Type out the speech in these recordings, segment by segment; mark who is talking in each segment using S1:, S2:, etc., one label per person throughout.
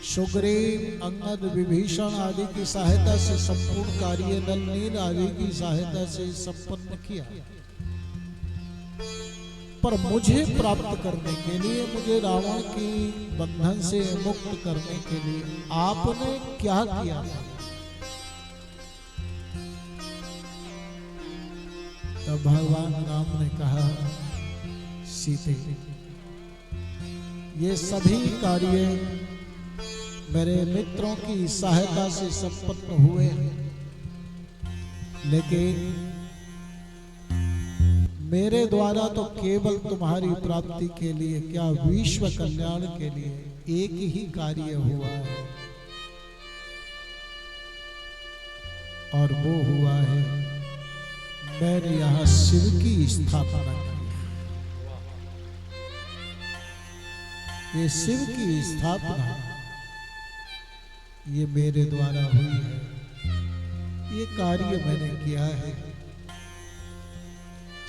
S1: सुग्रीव, अंगद, विभीषण आदि की सहायता से संपूर्ण कार्य नल नील आदि की सहायता से संपन्न किया, पर मुझे प्राप्त करने के लिए, मुझे रावण की बंधन से मुक्त करने के लिए आपने क्या किया था? तब भगवान राम ने कहा, सीते, ये सभी कार्य मेरे मित्रों की सहायता से संपन्न हुए हैं, लेकिन मेरे द्वारा तो केवल तुम्हारी प्राप्ति के लिए, क्या विश्व कल्याण के लिए एक ही कार्य हुआ है, और वो हुआ है मैंने यहां शिव की स्थापना की। ये शिव की स्थापना ये मेरे द्वारा हुई है, ये कार्य मैंने किया है।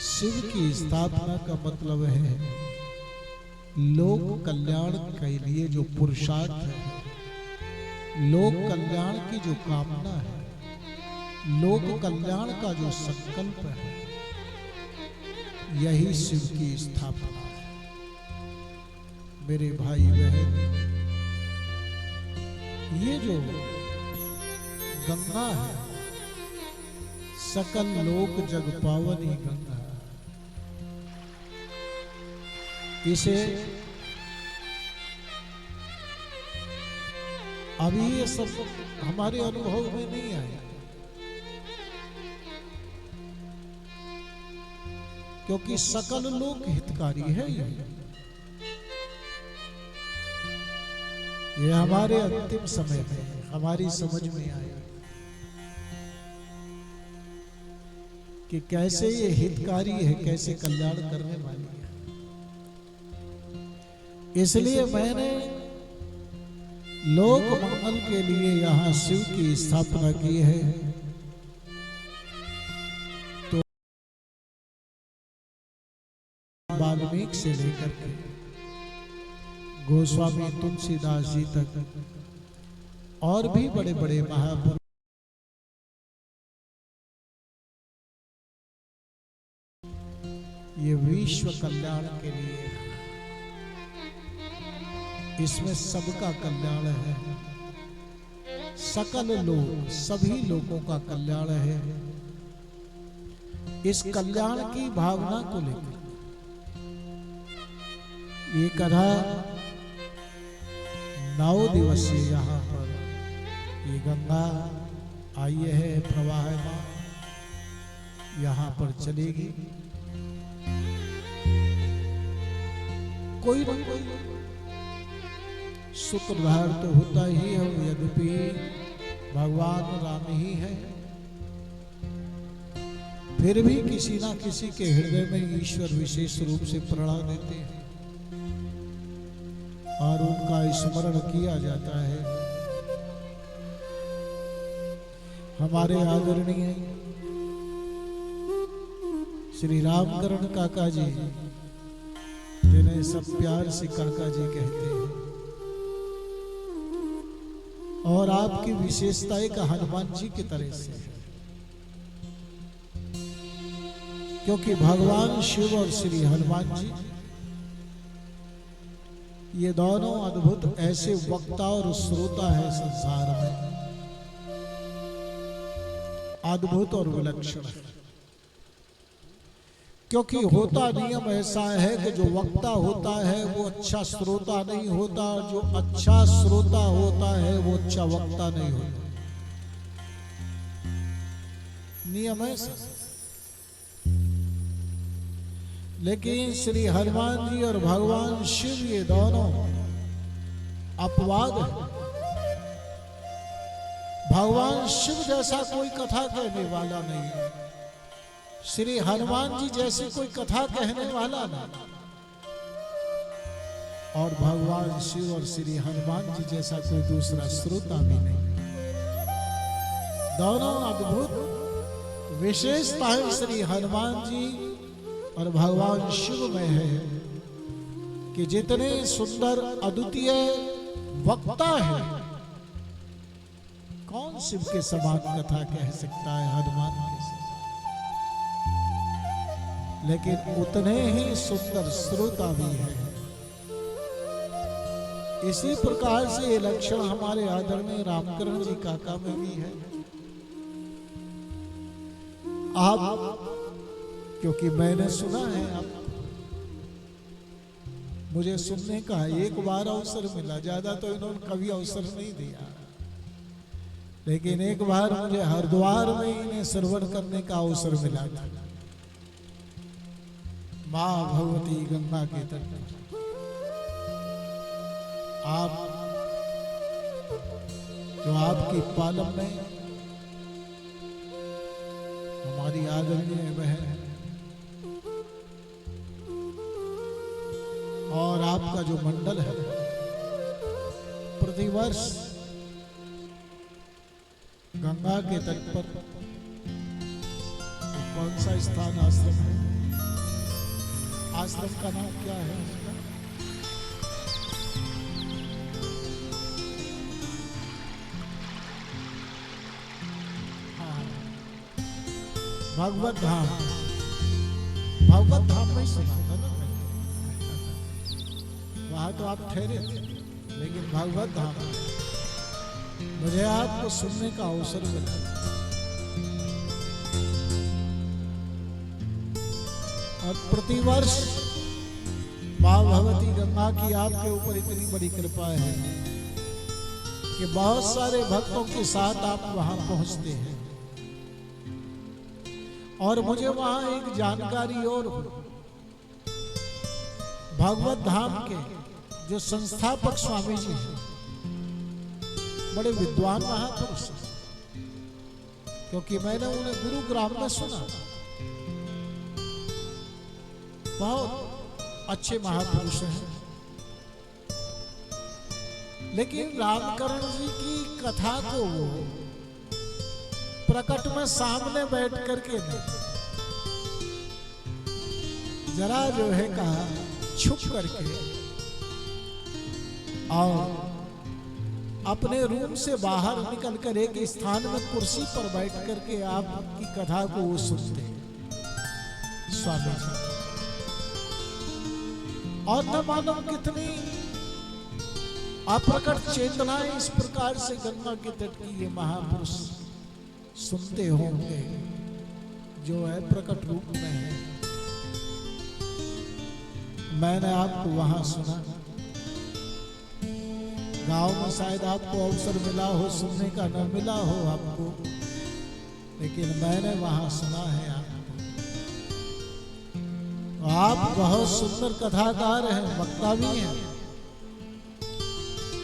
S1: शिव की स्थापना का मतलब है लोक कल्याण के लिए जो पुरुषार्थ है, लोक कल्याण की जो कामना है, लोक कल्याण का जो संकल्प है, यही शिव की स्थापना है। मेरे भाई बहन, ये जो गंगा है, सकल लोक जग पावनी गंगा, इसे अभी ये सब हमारे अनुभव में नहीं आया, क्योंकि सकल लोक हितकारी है। ये हमारे अंतिम समय में हमारी समझ में आया कि कैसे ये हितकारी है, कैसे कल्याण करने वाली है। इसलिए मैंने लोक मंगल के लिए यहां शिव की स्थापना की है। तो वाल्मीकि से लेकर के गोस्वामी तुलसीदास जी तक और भी बड़े बड़े महापुरुष ये विश्व कल्याण के लिए, इसमें सबका कल्याण है, सकल लोग, सभी लोगों का कल्याण है। इस कल्याण की भावना को लेकर ये कथा 9 दिवसीय यहाँ पर ये गंगा आई है प्रवाहमान, यहाँ पर चलेगी। कोई न कोई सूत्रधार तो होता ही है, यद्यपि भगवान राम ही है, फिर भी किसी ना किसी के हृदय में ईश्वर विशेष रूप से प्रणा देते हैं और उनका स्मरण किया जाता है। हमारे आदरणीय श्री रामकरण काका जी, जिन्हें सब प्यार से काका जी कहते हैं, और आपकी विशेषता एक हनुमान जी की तरह से है, क्योंकि भगवान शिव और श्री हनुमान जी ये दोनों अद्भुत ऐसे वक्ता और श्रोता है संसार में, अद्भुत और विलक्षण है। क्योंकि होता नियम ऐसा है कि जो वक्ता होता है वो अच्छा श्रोता नहीं होता, जो अच्छा श्रोता होता है वो अच्छा वक्ता नहीं होता, नियम ऐसा। लेकिन श्री हनुमान जी और भगवान शिव ये दोनों अपवाद है। भगवान शिव जैसा कोई कथा कहने वाला नहीं है, श्री हनुमान जी जैसे कोई कथा कहने वाला नहीं, और भगवान शिव और श्री हनुमान जी जैसा कोई दूसरा श्रोता भी नहीं। दोनों अद्भुत विशेषताएं श्री हनुमान जी और भगवान शिव में है कि जितने सुंदर अद्वितीय वक्ता है, कौन शिव के समान कथा कह सकता है, हनुमान के समान। लेकिन उतने ही सुंदर श्रोता भी है। इसी प्रकार से ये लक्षण हमारे आदरणीय रामकरण जी काका में भी है। आप, क्योंकि मैंने सुना है, आप मुझे सुनने का एक बार अवसर मिला, ज्यादा तो इन्होंने कभी अवसर नहीं दिया, लेकिन एक बार मुझे हरिद्वार में इन्हें श्रवण करने का अवसर मिला था। मां भगवती गंगा के तट पर आप, जो आपकी पालम में हमारी आदरणीय बहन और आपका जो मंडल है, प्रतिवर्ष गंगा के तट पर कौन सा स्थान आश्रम है, आश्रम का नाम क्या है उसका? हाँ, भगवत धाम। भगवत धाम में सुना था ना, वहां तो आप ठहरे थे, लेकिन भगवत धाम मुझे आपको सुनने का अवसर मिला। और प्रतिवर्ष मां भगवती गंगा की आपके ऊपर इतनी बड़ी कृपा है कि बहुत सारे भक्तों के साथ आप वहां पहुंचते हैं। और मुझे वहां एक जानकारी और, भागवत धाम के जो संस्थापक स्वामी जी हैं, बड़े विद्वान महापुरुष, क्योंकि मैंने उन्हें गुरुग्राम में सुना, बहुत अच्छे महापुरुष हैं। लेकिन रामकरण जी की कथा को वो प्रकट में सामने बैठ करके नहीं, जरा जो है कहा छुप करके और अपने रूम से बाहर निकल कर एक स्थान में कुर्सी पर बैठ करके आपकी कथा को वो सुनते स्वामी जी। और न मानो कितनी अप्रकट चेतनाएं इस प्रकार से गंगा के तट की ये महापुरुष सुनते होंगे, जो है प्रकट रूप में है। मैंने आपको वहां सुना, गांव में शायद आपको अवसर मिला हो सुनने का, न मिला हो आपको, लेकिन मैंने वहां सुना है आपको। आप बहुत सुंदर कथाकार हैं, वक्ता भी हैं,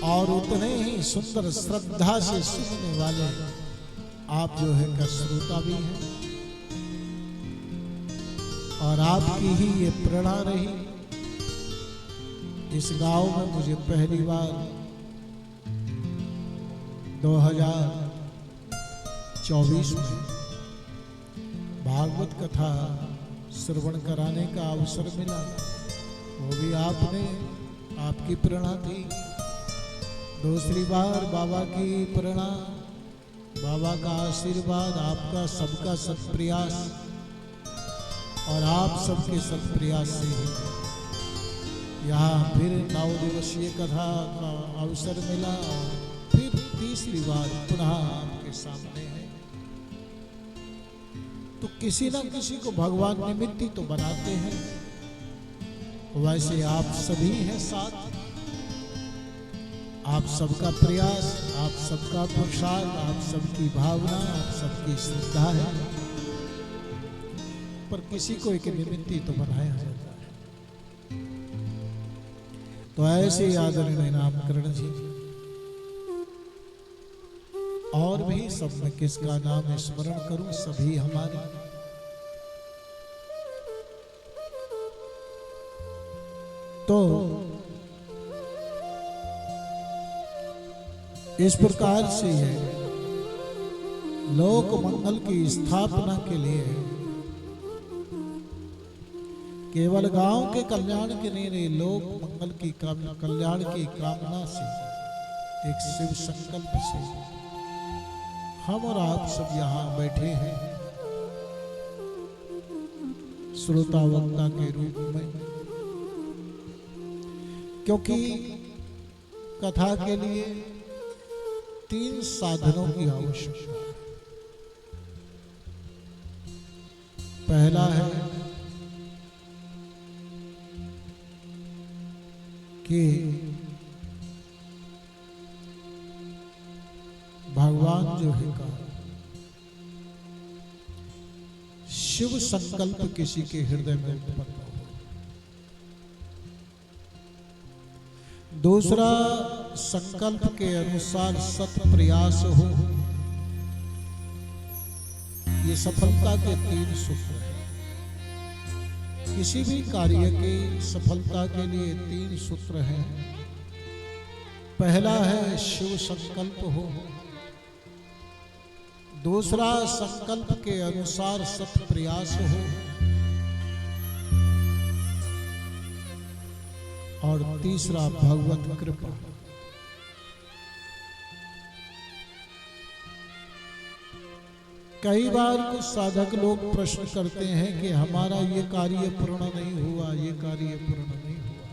S1: और उतने ही सुंदर श्रद्धा से सुनने वाले आप जो है का श्रोता भी हैं। और आपकी ही ये प्रेरणा रही, इस गांव में मुझे पहली बार 2024 में भागवत कथा श्रवण कराने का अवसर मिला। वो भी आपने, आपकी प्रेरणा थी। दूसरी बार बाबा की प्रेरणा, बाबा का आशीर्वाद, आपका सबका सत्प्रयास और आप सबके सत्प्रयास से ही यहाँ फिर 9 दिवसीय कथा का अवसर मिला। फिर तीसरी बार पुनः आपके सामने है। तो किसी न किसी को भगवान निमित्त तो बनाते हैं, वैसे आप सभी हैं साथ। आप सबका प्रयास, आप सबका पुरुषार्थ, आप सबकी भावना, आप सबकी श्रद्धा है, पर किसी को एक निमित्त तो बनाया जाता है। तो ऐसे आदरणीय रामकरण जी और भी सब, मैं किसका नाम स्मरण करूं, सभी हमारे तो इस प्रकार से है। लोक मंगल की स्थापना के लिए केवल गांव के कल्याण के लिए नहीं, लोक मंगल की कल्याण की कामना से एक शिव संकल्प से हम और आप सब यहां बैठे हैं श्रोता वक्ता के रूप में, क्योंकि कथा के लिए 3 साधनों की आवश्यकता है। पहला है कि भगवान जो है का शिव संकल्प किसी के हृदय में उत्पन्न हो। दूसरा, संकल्प के अनुसार सत प्रयास हो। ये सफलता के 3 सूत्र हैं। किसी भी कार्य की सफलता के लिए 3 सूत्र हैं। पहला है शिव संकल्प हो। दूसरा, संकल्प के अनुसार सत प्रयास हो। और तीसरा, भगवत कृपा। कई बार कुछ साधक लोग प्रश्न करते हैं कि हमारा ये कार्य पूर्ण नहीं हुआ, ये कार्य पूर्ण नहीं हुआ।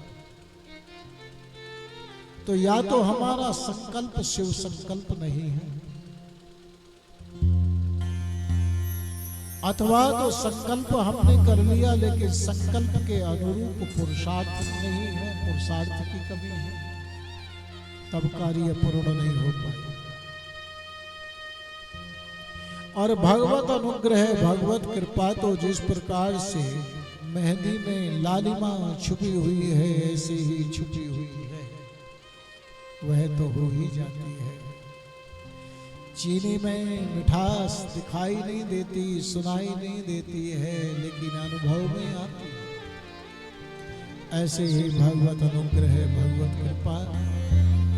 S1: तो या तो हमारा संकल्प शिव संकल्प नहीं है, अथवा तो संकल्प हमने कर लिया लेकिन संकल्प के अनुरूप पुरुषार्थ नहीं है, पुरुषार्थ की कमी है, तब कार्य पूर्ण नहीं हो पाए। और भगवत अनुग्रह, भगवत कृपा तो जिस प्रकार से मेहंदी में लालिमा छुपी हुई है ऐसे ही छुपी हुई है, वह तो हो ही जाती है। चीनी में मिठास दिखाई नहीं देती, सुनाई नहीं देती है, लेकिन अनुभव में आती है। ऐसे ही भगवत अनुग्रह, भगवत कृपा,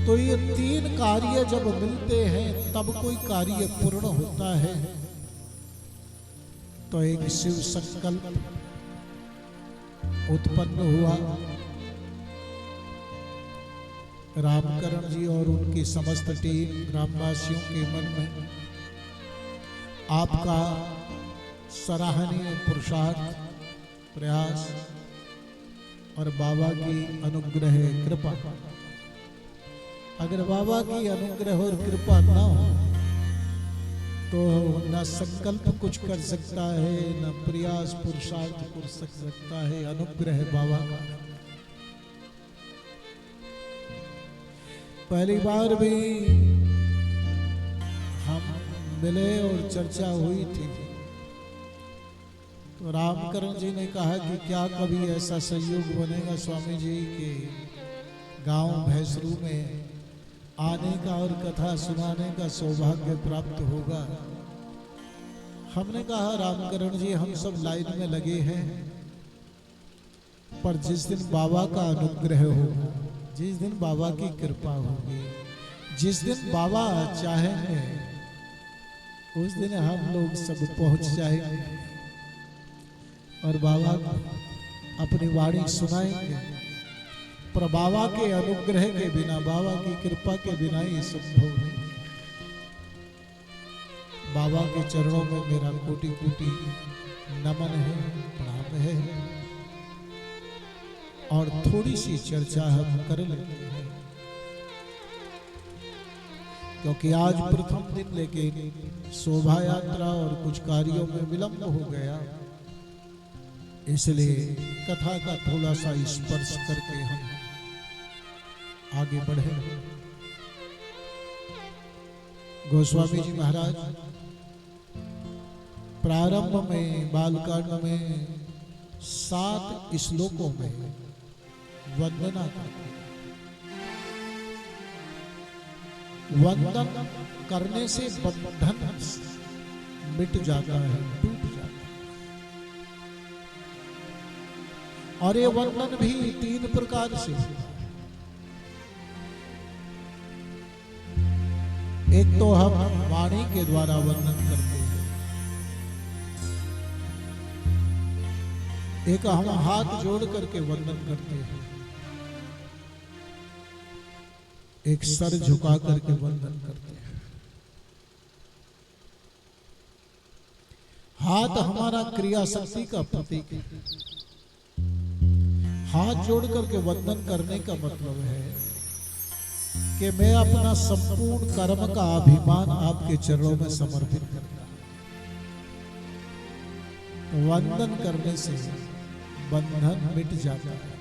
S1: तो ये 3 कार्य जब मिलते हैं तब कोई कार्य पूर्ण होता है। तो एक शिव संकल्प उत्पन्न हुआ। रामकरण जी और उनकी समस्त टीम ग्रामवासियों के मन में आपका सराहनीय पुरुषार्थ, प्रयास और बाबा की अनुग्रह कृपा। अगर बाबा की अनुग्रह और कृपा ना हो तो न संकल्प कुछ कर सकता है, न प्रयास पुरुषार्थ कर सकता है। अनुग्रह बाबा का। पहली बार भी हम मिले और चर्चा हुई थी तो रामकरण जी ने कहा कि क्या कभी ऐसा संयोग बनेगा स्वामी जी के गांव भैंसरू में आने का और कथा सुनाने का सौभाग्य प्राप्त होगा। हमने कहा रामकरण जी हम सब लाइन में लगे हैं, पर जिस दिन बाबा का अनुग्रह हो, जिस दिन बाबा की कृपा होगी, जिस दिन बाबा चाहेंगे उस दिन हम लोग सब पहुंच जाएंगे और बाबा अपनी वाणी सुनाएंगे। पर बाबा के अनुग्रह के बिना, बाबा की कृपा के बिना ये संभव नहीं है। बाबा के चरणों में मेरा कोटि कोटि नमन है, प्रणाम है। और थोड़ी सी चर्चा हम कर लेते हैं, क्योंकि आज प्रथम दिन लेकिन शोभा यात्रा और कुछ कार्यों में विलंब हो गया, इसलिए कथा का थोड़ा सा स्पर्श करके हम आगे बढ़े। गोस्वामी जी महाराज प्रारंभ में बालकांड में 7 श्लोकों में वंदना करते। वंदन करने से बंधन मिट जाता है, टूट जाता है। और ये वंदन भी 3 प्रकार से होता है। एक तो हम वाणी के द्वारा वंदन करते हैं, एक हम हाथ जोड़ करके वंदन करते हैं, एक सर झुका करके वंदन करते हैं। हाथ हमारा क्रिया शक्ति का प्रतीक है। हाथ जोड़ करके वंदन करने का मतलब है कि मैं अपना संपूर्ण कर्म का अभिमान आपके चरणों में समर्पित करता हूं। वंदन करने से बंधन मिट जाता है।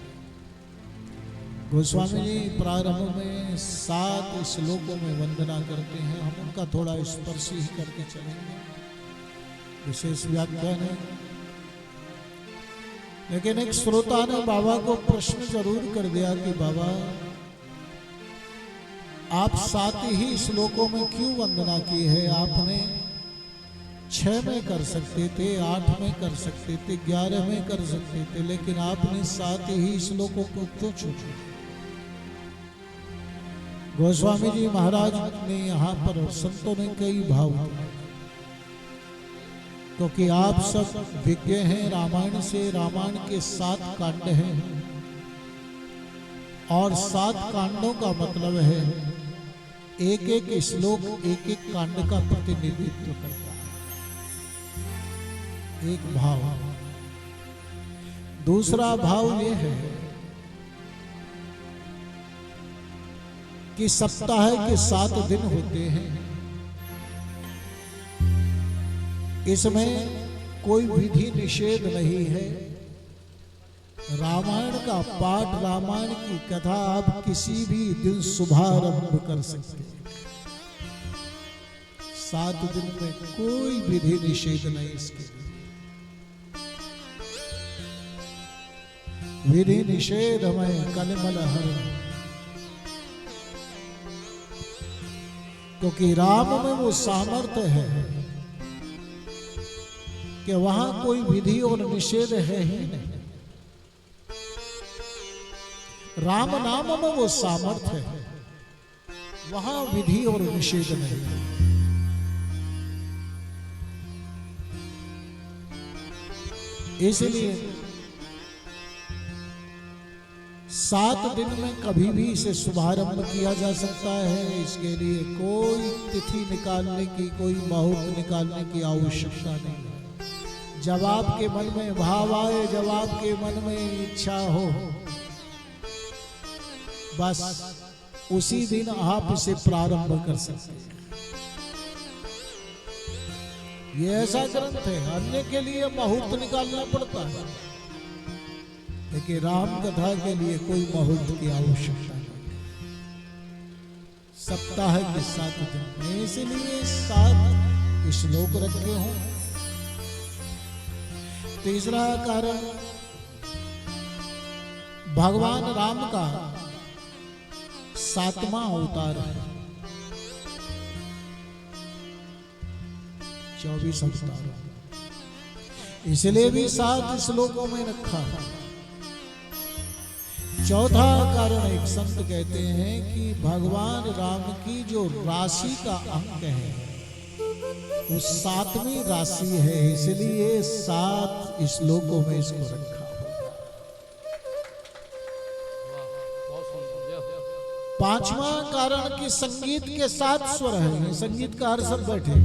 S1: गोस्वामी जी प्रारंभ में 7 श्लोकों में वंदना करते हैं। हम उनका थोड़ा स्पर्श ही करके चलेंगे, विशेष व्याख्या नहीं। लेकिन एक श्रोता ने बाबा को प्रश्न जरूर कर दिया कि बाबा आप 7 ही श्लोकों में क्यों वंदना की है? आपने 6 में कर सकते थे, 8 में कर सकते थे, 11 में कर सकते थे, लेकिन आपने 7 ही श्लोकों को क्यों चुना? गोस्वामी जी महाराज ने यहाँ पर संतों ने कई भाव दिए, क्योंकि आप सब विज्ञ हैं रामायण से। रामायण के 7 कांड हैं और 7 कांडों का मतलब है एक एक श्लोक एक एक कांड का प्रतिनिधित्व करता है। एक भाव। दूसरा भाव यह है कि सप्ताह के 7 दिन होते हैं, इसमें कोई विधि निषेध नहीं है। रामायण का पाठ, रामायण की कथा आप किसी भी दिन शुभारंभ कर सकते हैं। 7 दिन में कोई विधि निषेध नहीं। इसके विधि निषेध में कलमल हर, क्योंकि राम में वो सामर्थ्य है कि वहां कोई विधि और निषेध है ही नहीं। राम नाम में वो सामर्थ्य है, वहां विधि और निषेध नहीं। इसलिए 7 दिन में कभी भी इसे शुभारंभ किया जा सकता है। इसके लिए कोई तिथि निकालने की, कोई मुहूर्त निकालने की आवश्यकता नहीं है। जब आपके मन में भाव आए, जब आपके मन में इच्छा हो, बस उसी दिन आप इसे प्रारंभ कर सकते हैं। ये ऐसा ग्रंथ है, अन्य के लिए मुहूर्त निकालना पड़ता है, लेकिन राम कथा के लिए कोई मुहूर्त की आवश्यकता नहीं। सप्ताह के 7 दिन में इसलिए 7 श्लोक रखे हों। तीसरा कारण, भगवान राम का 7वां अवतार है। 24 अवतार, इसलिए भी 7 श्लोकों में रखा है। चौथा कारण, एक संत कहते हैं कि भगवान राम की जो राशि का अंक है वो 7वीं राशि है, इसलिए 7 श्लोकों में इसको रखा। 5वां कारण कि संगीत के 7 स्वर हैं, संगीतकार सब बैठे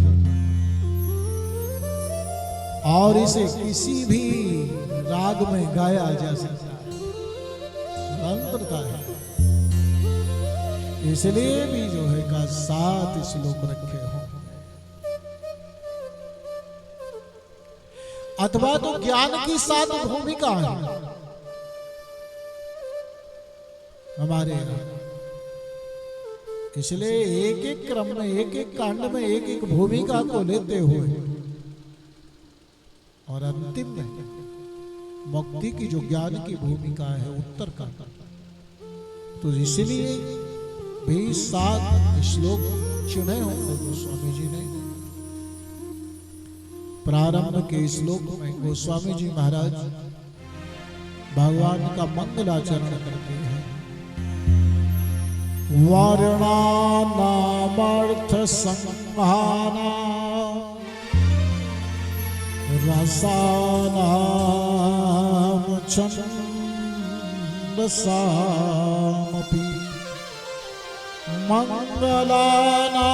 S1: और इसे किसी भी राग में गाया जा सकता है, स्वतंत्रता है। इसलिए भी जो है का 7 श्लोक रखे हों। अथवा तो ज्ञान की 7 भूमिका है हमारे यहाँ, इसलिए एक एक क्रम में, एक एक कांड में एक एक भूमिका को लेते हुए और अंतिम में मुक्ति की जो ज्ञान की भूमिका है, उत्तर का, तो इसलिए भी 7 श्लोक चुने होंगे गोस्वामी जी ने। प्रारंभ के श्लोक में गोस्वामी जी महाराज भगवान का मंगलाचरण करते हैं। वर्णानामर्थ संहाना रसानाम छन्दसामपि मंगलानां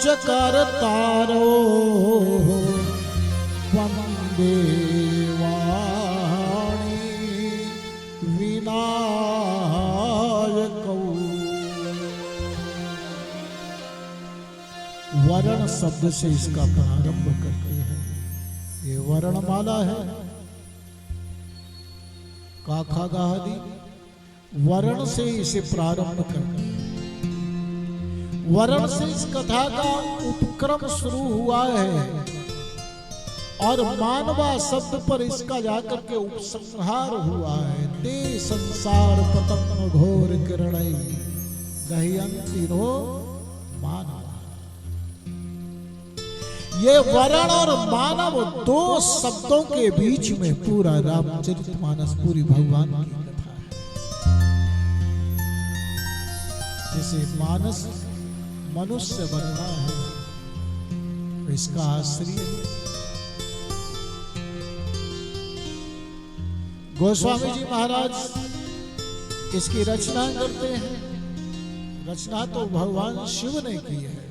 S1: च कर्तारो वन्दे वाणी विनायकौ। वर्ण शब्द से इसका प्रारंभ करते हैं। ये वर्णमाला है। काखा गादी वर्ण से इसे प्रारंभ करते हैं। वर्ण से इस कथा का उपक्रम शुरू हुआ है और मानवा शब्द पर इसका जाकर के उपसंहार हुआ है। ते संसार पतंग घोर किरणै दह्यन्ति नो मानवा। ये वर्ण और मानव दो शब्दों के बीच में पूरा रामचरितमानस पूरी भगवान की कथा है। जिसे मानस मनुष्य बनना है इसका आश्रय गोस्वामी जी महाराज इसकी रचना करते हैं। रचना तो भगवान शिव ने की है,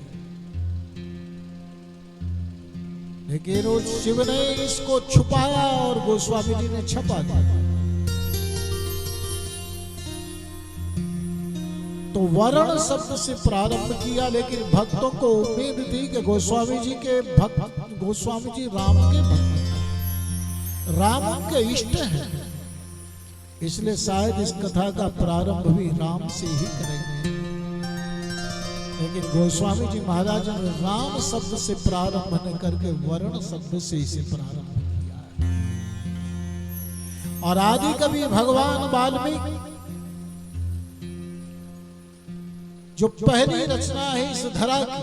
S1: लेकिन उस शिव ने इसको छुपाया और गोस्वामी जी ने छपा दिया। तो वर्ण शब्द से प्रारंभ किया, लेकिन भक्तों को उम्मीद थी कि गोस्वामी जी के भक्त, गोस्वामी जी राम के भक्त, राम के इष्ट हैं, इसलिए शायद इस कथा का प्रारंभ भी राम से ही करेंगे। लेकिन गोस्वामी जी महाराज ने राम शब्द से प्रारंभ न करके वर्ण शब्द से इसे प्रारंभ किया है। और आदि कवि भगवान वाल्मीकि जो पहली रचना है इस धरा की,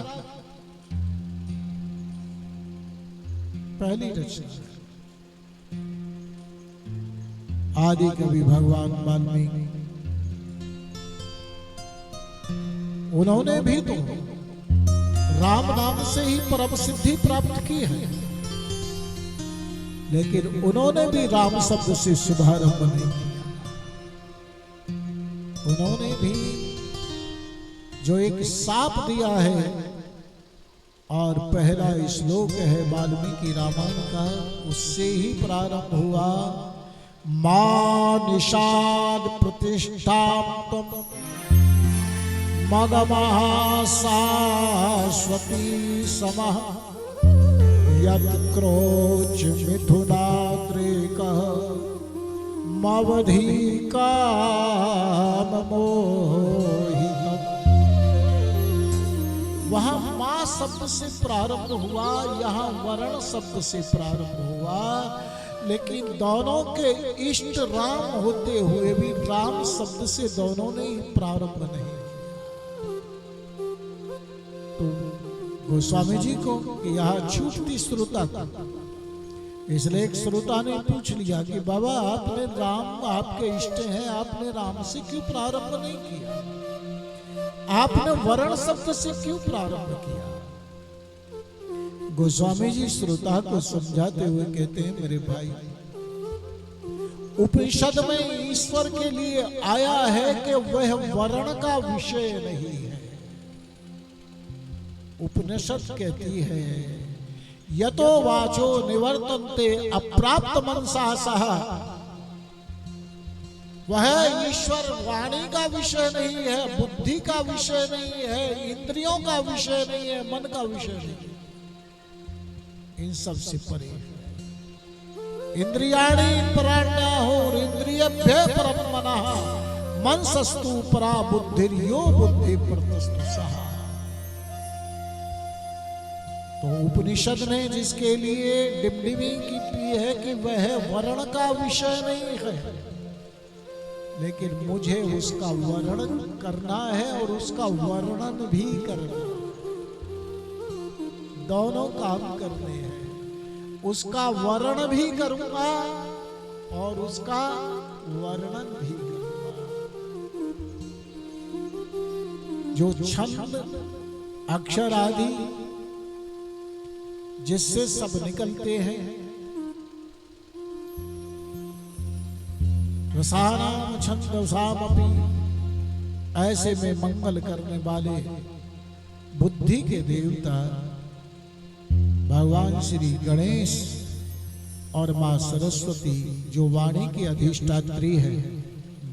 S1: पहली रचना आदि कवि भगवान वाल्मीकि, उन्होंने भी तो राम नाम से ही परम सिद्धि प्राप्त की है, लेकिन उन्होंने भी राम शब्द से शुभारंभ नहीं किया। उन्होंने भी जो एक साप दिया है और पहला श्लोक है वाल्मीकि रामायण का, उससे ही प्रारंभ हुआ। मां निषाद प्रतिष्ठां तुम मगमहाशाश्वती समः यत् क्रोच मिथुनाद्रेकः मवधि काममोहितम्। वहां मां शब्द से प्रारंभ हुआ, यहाँ वर्ण शब्द से प्रारंभ हुआ, लेकिन दोनों के इष्ट राम होते हुए भी राम शब्द से दोनों ने प्रारंभ नहीं किया। तो गोस्वामी जी को यहाँ छूट थी श्रोता को, इसलिए एक श्रोता ने पूछ लिया कि बाबा आपने राम आपके इष्ट हैं, आपने राम से क्यों प्रारंभ नहीं किया, आपने वर्ण शब्द से क्यों प्रारंभ किया। गोस्वामी जी श्रोता को समझाते हुए कहते हैं, मेरे भाई उपनिषद में ईश्वर के लिए आया है कि वह वर्ण का विषय नहीं है। उपनिषद कहती है यतो वाचो निवर्तन्ते अप्राप्त मनसा सह, वह ईश्वर वाणी का विषय नहीं है, बुद्धि का विषय नहीं है, इंद्रियों का विषय नहीं है, मन का विषय नहीं है, इन सब से परे। इंद्रियाणि पराण्याहुर इंद्रियभ्य परम मनः मनसस्तु परा बुद्धिर्यो बुद्धि प्रतस्तु सहा। तो उपनिषद ने जिसके लिए डिमडिमी की है कि वह वर्ण का विषय नहीं है, लेकिन मुझे उसका वर्णन करना है और उसका वर्णन भी करना है, दोनों काम करने हैं। उसका वर्ण भी करूंगा और उसका वर्णन भी करूंगा। जो छंद अक्षर आदि जिससे सब निकलते हैं, रसानाम छंदसामपि ऐसे में मंगल करने वाले बुद्धि के देवता भगवान श्री गणेश और मां सरस्वती जो वाणी की अधिष्ठात्री है,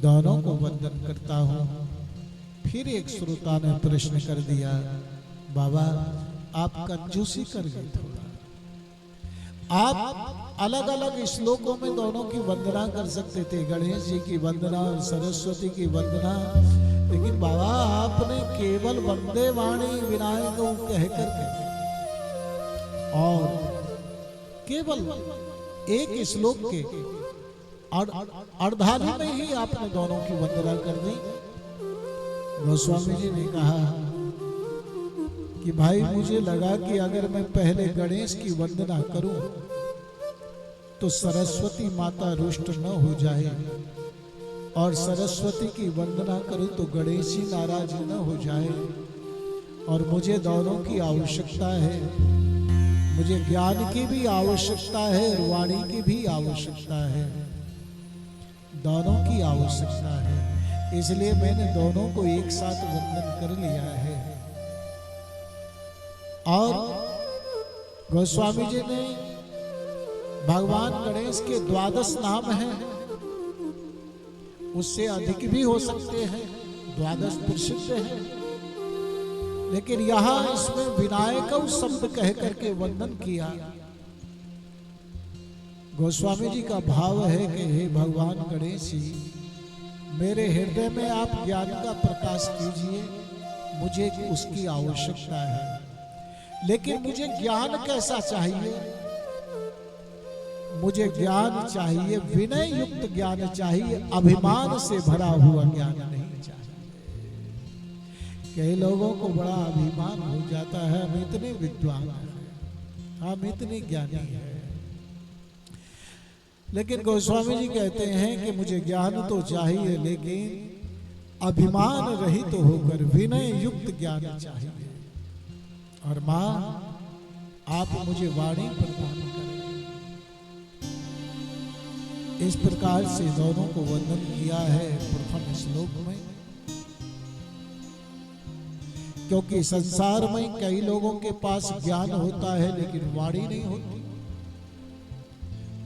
S1: दोनों को वंदन करता हूं। फिर एक श्रोता ने प्रश्न कर दिया, बाबा आप कंजूसी कर गए थोड़ा, आप अलग अलग श्लोकों में दोनों की वंदना कर सकते थे, गणेश जी की वंदना और सरस्वती की वंदना, लेकिन बाबा आपने केवल वंदे वाणी विनायक कह करके और केवल एक श्लोक के अर्धांगिनी में ही आपने दोनों की वंदना कर दी। गोस्वामी जी ने कहा कि भाई मुझे लगा कि अगर मैं पहले गणेश की वंदना करूं तो सरस्वती माता रुष्ट न हो जाए, और सरस्वती की वंदना करूं तो गणेश जी नाराज न हो जाए, और मुझे दोनों की आवश्यकता है, मुझे ज्ञान की भी आवश्यकता है और वाणी की भी आवश्यकता है, दोनों की आवश्यकता है, इसलिए मैंने दोनों को एक साथ वंदन कर लिया है। और गोस्वामी जी ने भगवान गणेश के 12 नाम हैं, उससे अधिक भी हो सकते हैं, 12 प्रसिद्ध हैं, लेकिन यहां इसमें विनायक शब्द कह करके वंदन किया। गोस्वामी जी का भाव है कि हे भगवान गणेश जी, मेरे हृदय में आप ज्ञान का प्रकाश कीजिए, मुझे उसकी आवश्यकता है, लेकिन मुझे ज्ञान कैसा चाहिए? मुझे ज्ञान चाहिए, विनय युक्त ज्ञान चाहिए, अभिमान से भरा हुआ ज्ञान नहीं चाहिए। कई लोगों को बड़ा अभिमान हो जाता है, हम इतने विद्वान हैं, हम इतने ज्ञानी हैं, लेकिन गोस्वामी जी कहते हैं कि मुझे ज्ञान तो चाहिए, लेकिन अभिमान रहित होकर विनय युक्त ज्ञान चाहिए। और मां आप मुझे वाणी प्रदान करें। इस प्रकार से दोनों को वंदन किया है प्रथम श्लोक में, क्योंकि संसार में कई लोगों के पास ज्ञान होता है लेकिन वाणी नहीं होती,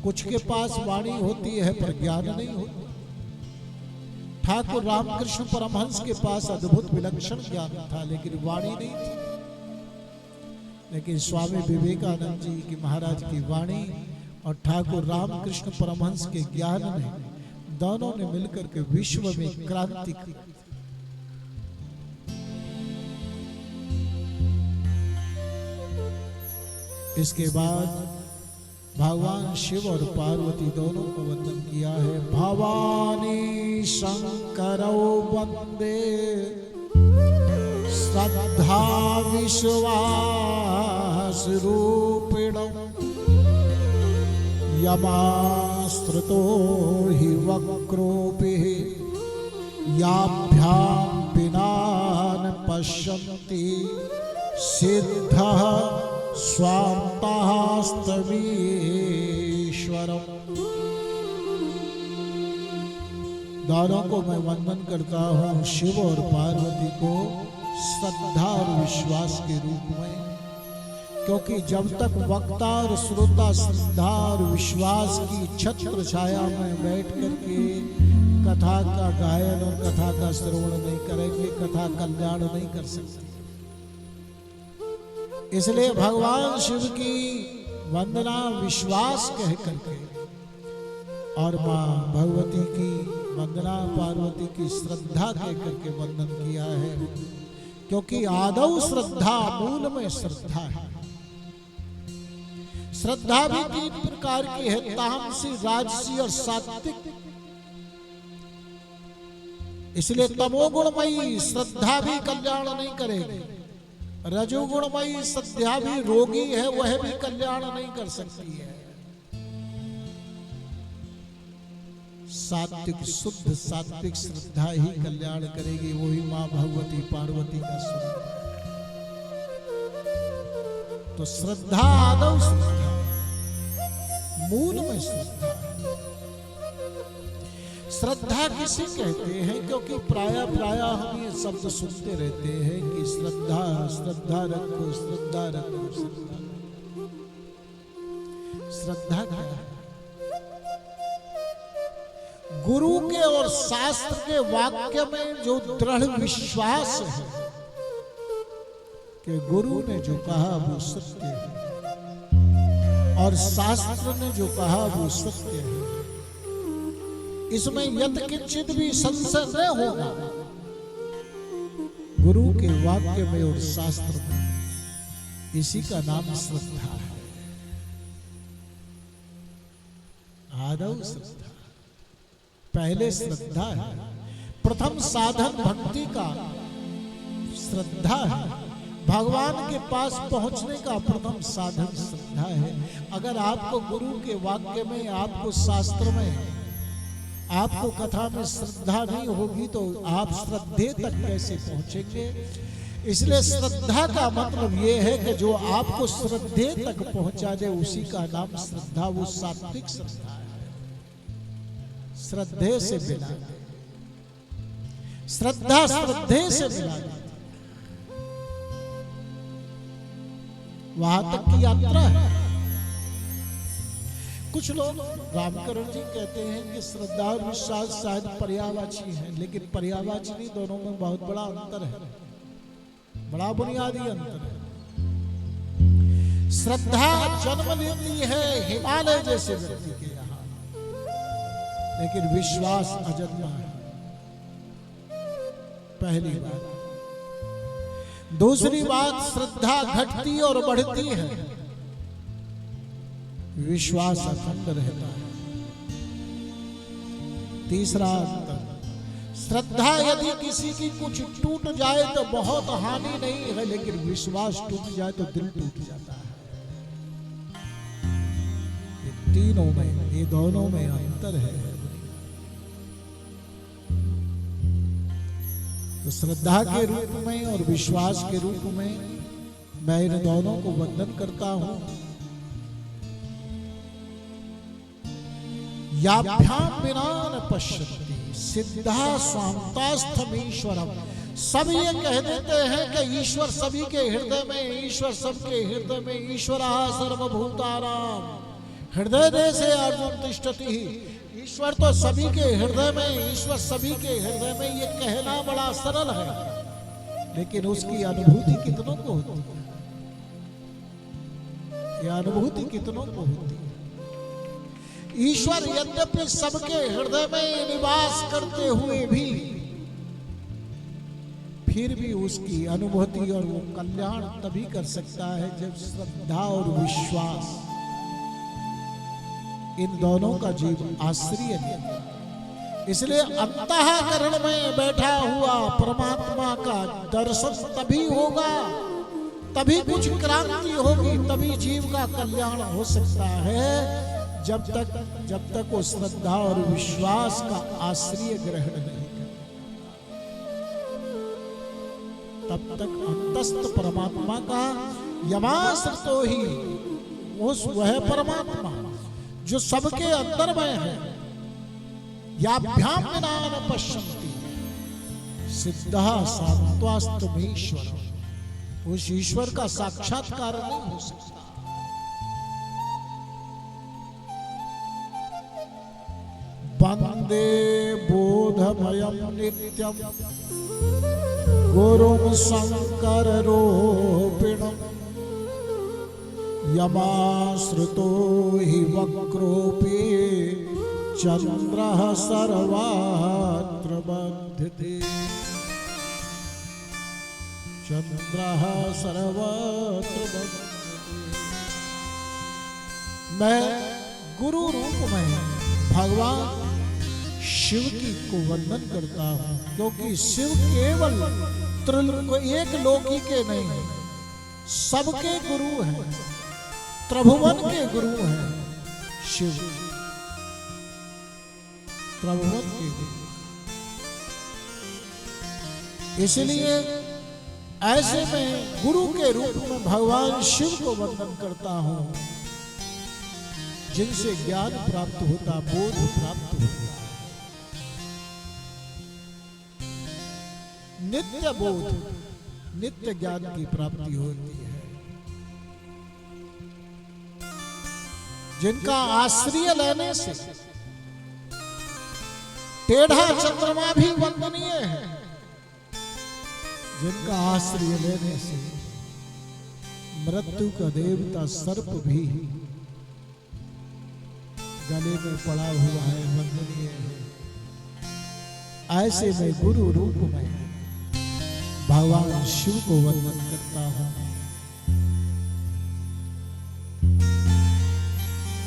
S1: कुछ के पास वाणी होती है पर ज्ञान नहीं होता। ठाकुर रामकृष्ण परमहंस के पास अद्भुत विलक्षण ज्ञान था लेकिन वाणी नहीं थी, लेकिन स्वामी विवेकानंद जी की महाराज की वाणी और ठाकुर रामकृष्ण परमहंस के ज्ञान ने दोनों ने मिलकर के विश्व में क्रांति की। इसके बाद भगवान शिव और पार्वती दोनों को वंदन किया है। भवानी शंकरौ वंदे श्रद्धा विश्वास रूपिणौ यमास्त्रुतो हि वक्रोपिः याभ्यां विना न पश्यन्ति सिद्धः स्वान्तस्तमीश्वरम्। दोनों को मैं वंदन करता हूँ, शिव और पार्वती को श्रद्धा और विश्वास के रूप में, क्योंकि जब तक वक्ता और श्रोता श्रद्धा और विश्वास की छत्र छाया में बैठ करके कथा का गायन और कथा का श्रवण नहीं करेंगे, कथा कल्याण नहीं कर सकते। इसलिए भगवान शिव की वंदना विश्वास कह करके और मां भगवती की वंदना पार्वती की श्रद्धा कह करके वंदन किया है, क्योंकि आदौ श्रद्धा, मूल में श्रद्धा है। श्रद्धा भी 3 प्रकार की है, तामसी, राजसी और सात्विक। इसलिए तमोगुणमयी श्रद्धा भी कल्याण नहीं करेगी, रजोगुणमयी श्रद्धा भी रोगी है, वह भी कल्याण नहीं कर सकती है। सात्विक, शुद्ध सात्विक श्रद्धा ही कल्याण करेगी, वही मां भगवती पार्वती का स्वरूप है। तो श्रद्धा आदौ श्रद्धा, मूल में श्रद्धा। श्रद्धा किसे कहते हैं? क्योंकि प्राय हम ये शब्द सुनते रहते हैं कि श्रद्धा श्रद्धा रखो, श्रद्धा रखो, श्रद्धा। श्रद्धा क्या है? गुरु के और शास्त्र के वाक्य में जो दृढ़ विश्वास है कि गुरु ने जो कहा वो सत्य है और शास्त्र ने जो कहा वो सत्य है, इसमें यत्किंचित भी संशय न होगा। गुरु के वाक्य में और शास्त्र में, इसी का नाम श्रद्धा है। आदौ श्रद्धा, पहले श्रद्धा है। प्रथम साधन भक्ति का श्रद्धा है। भगवान के पास पहुंचने का प्रथम साधन श्रद्धा है। अगर आपको गुरु के वाक्य में, आपको शास्त्र में, आपको कथा में श्रद्धा नहीं होगी तो आप श्रद्धे तक कैसे पहुंचेंगे? इसलिए श्रद्धा का मतलब यह है कि जो आपको श्रद्धे तक पहुंचा दे, उसी का नाम श्रद्धा, वो सात्विक श्रद्धा है। श्रद्धे से मिला, श्रद्धा श्रद्धे से मिला, वहां तक की यात्रा है। कुछ लोग, रामकरण जी कहते हैं कि श्रद्धा और विश्वास शायद पर्यायवाची है, लेकिन पर्यायवाची नहीं, दोनों में बहुत बड़ा अंतर है, बड़ा बुनियादी अंतर है। श्रद्धा जन्म लेती है हिमालय जैसे व्यक्ति के यहाँ, लेकिन विश्वास अजन्मा है। पहली बात। दूसरी बात, श्रद्धा घटती और बढ़ती है, विश्वास अखंड रहता है। तीसरा अंतर, श्रद्धा यदि किसी की कुछ टूट जाए तो बहुत हानि नहीं है, लेकिन विश्वास टूट जाए तो दिल टूट जाता है। ये तीनों में, ये दोनों में अंतर है। तो श्रद्धा के रूप में और विश्वास के रूप में मैं इन दोनों को वंदन करता हूं। याभ्याम विना न पश्यति सिद्धा स्वांतास्थमीश्वरम। सब ये कह देते हैं कि ईश्वर सभी के हृदय में, ईश्वर सबके हृदय में, ईश्वरः सर्वभूतानां हृदय देशे अर्जुन तिष्ठति। ईश्वर तो सभी के हृदय में, ईश्वर सभी के हृदय में, ये कहना बड़ा सरल है, लेकिन उसकी अनुभूति कितनों को होती है? यह अनुभूति कितनों को होती है? ईश्वर यद्यपि सबके हृदय में निवास करते हुए भी, फिर भी उसकी अनुभूति और वो कल्याण तभी कर सकता है जब श्रद्धा और विश्वास, इन दोनों का जीव आश्रय ले। इसलिए अंतःकरण में बैठा हुआ परमात्मा का दर्शन तभी होगा, तभी कुछ क्रांति होगी, तभी जीव का कल्याण हो सकता है, जब तक वो श्रद्धा और विश्वास का आश्रय ग्रहण नहीं करे, तब तक अंतस्थ परमात्मा का यमाश्रितो ही, वह परमात्मा जो सबके अंदर में है, याभ्याम विना न पश्यन्ति सिद्धः सात्वास्तमीश्वर, उस ईश्वर का साक्षात्कार नहीं हो सकता। वंदे बोधमयं नित्यं गुरुं शंकर रूपिणं यमाश्रितो हि वक्रोऽपि चंद्रः सर्वत्र बध्यते। चंद्रः सर्वत्र बध्यते। मैं गुरु रूप में भगवान शिव की को वंदन करता हूं, क्योंकि शिव केवल एक लोकी के नहीं है, सबके गुरु हैं, त्रिभुवन के गुरु हैं शिव, त्रिभुवन के गुरु। इसलिए ऐसे में गुरु के रूप में भगवान शिव को वंदन करता हूं, जिनसे ज्ञान प्राप्त होता, बोध प्राप्त होता। नित्य बोध, नित्य ज्ञान की प्राप्ति होती है। जिनका आश्रय लेने से टेढ़ा चंद्रमा भी वंदनीय है, जिनका आश्रय लेने से मृत्यु का देवता सर्प भी गले में पड़ा हुआ है, वंदनीय है। ऐसे में गुरु रूप में भगवान शिव को वंदन करता हूं।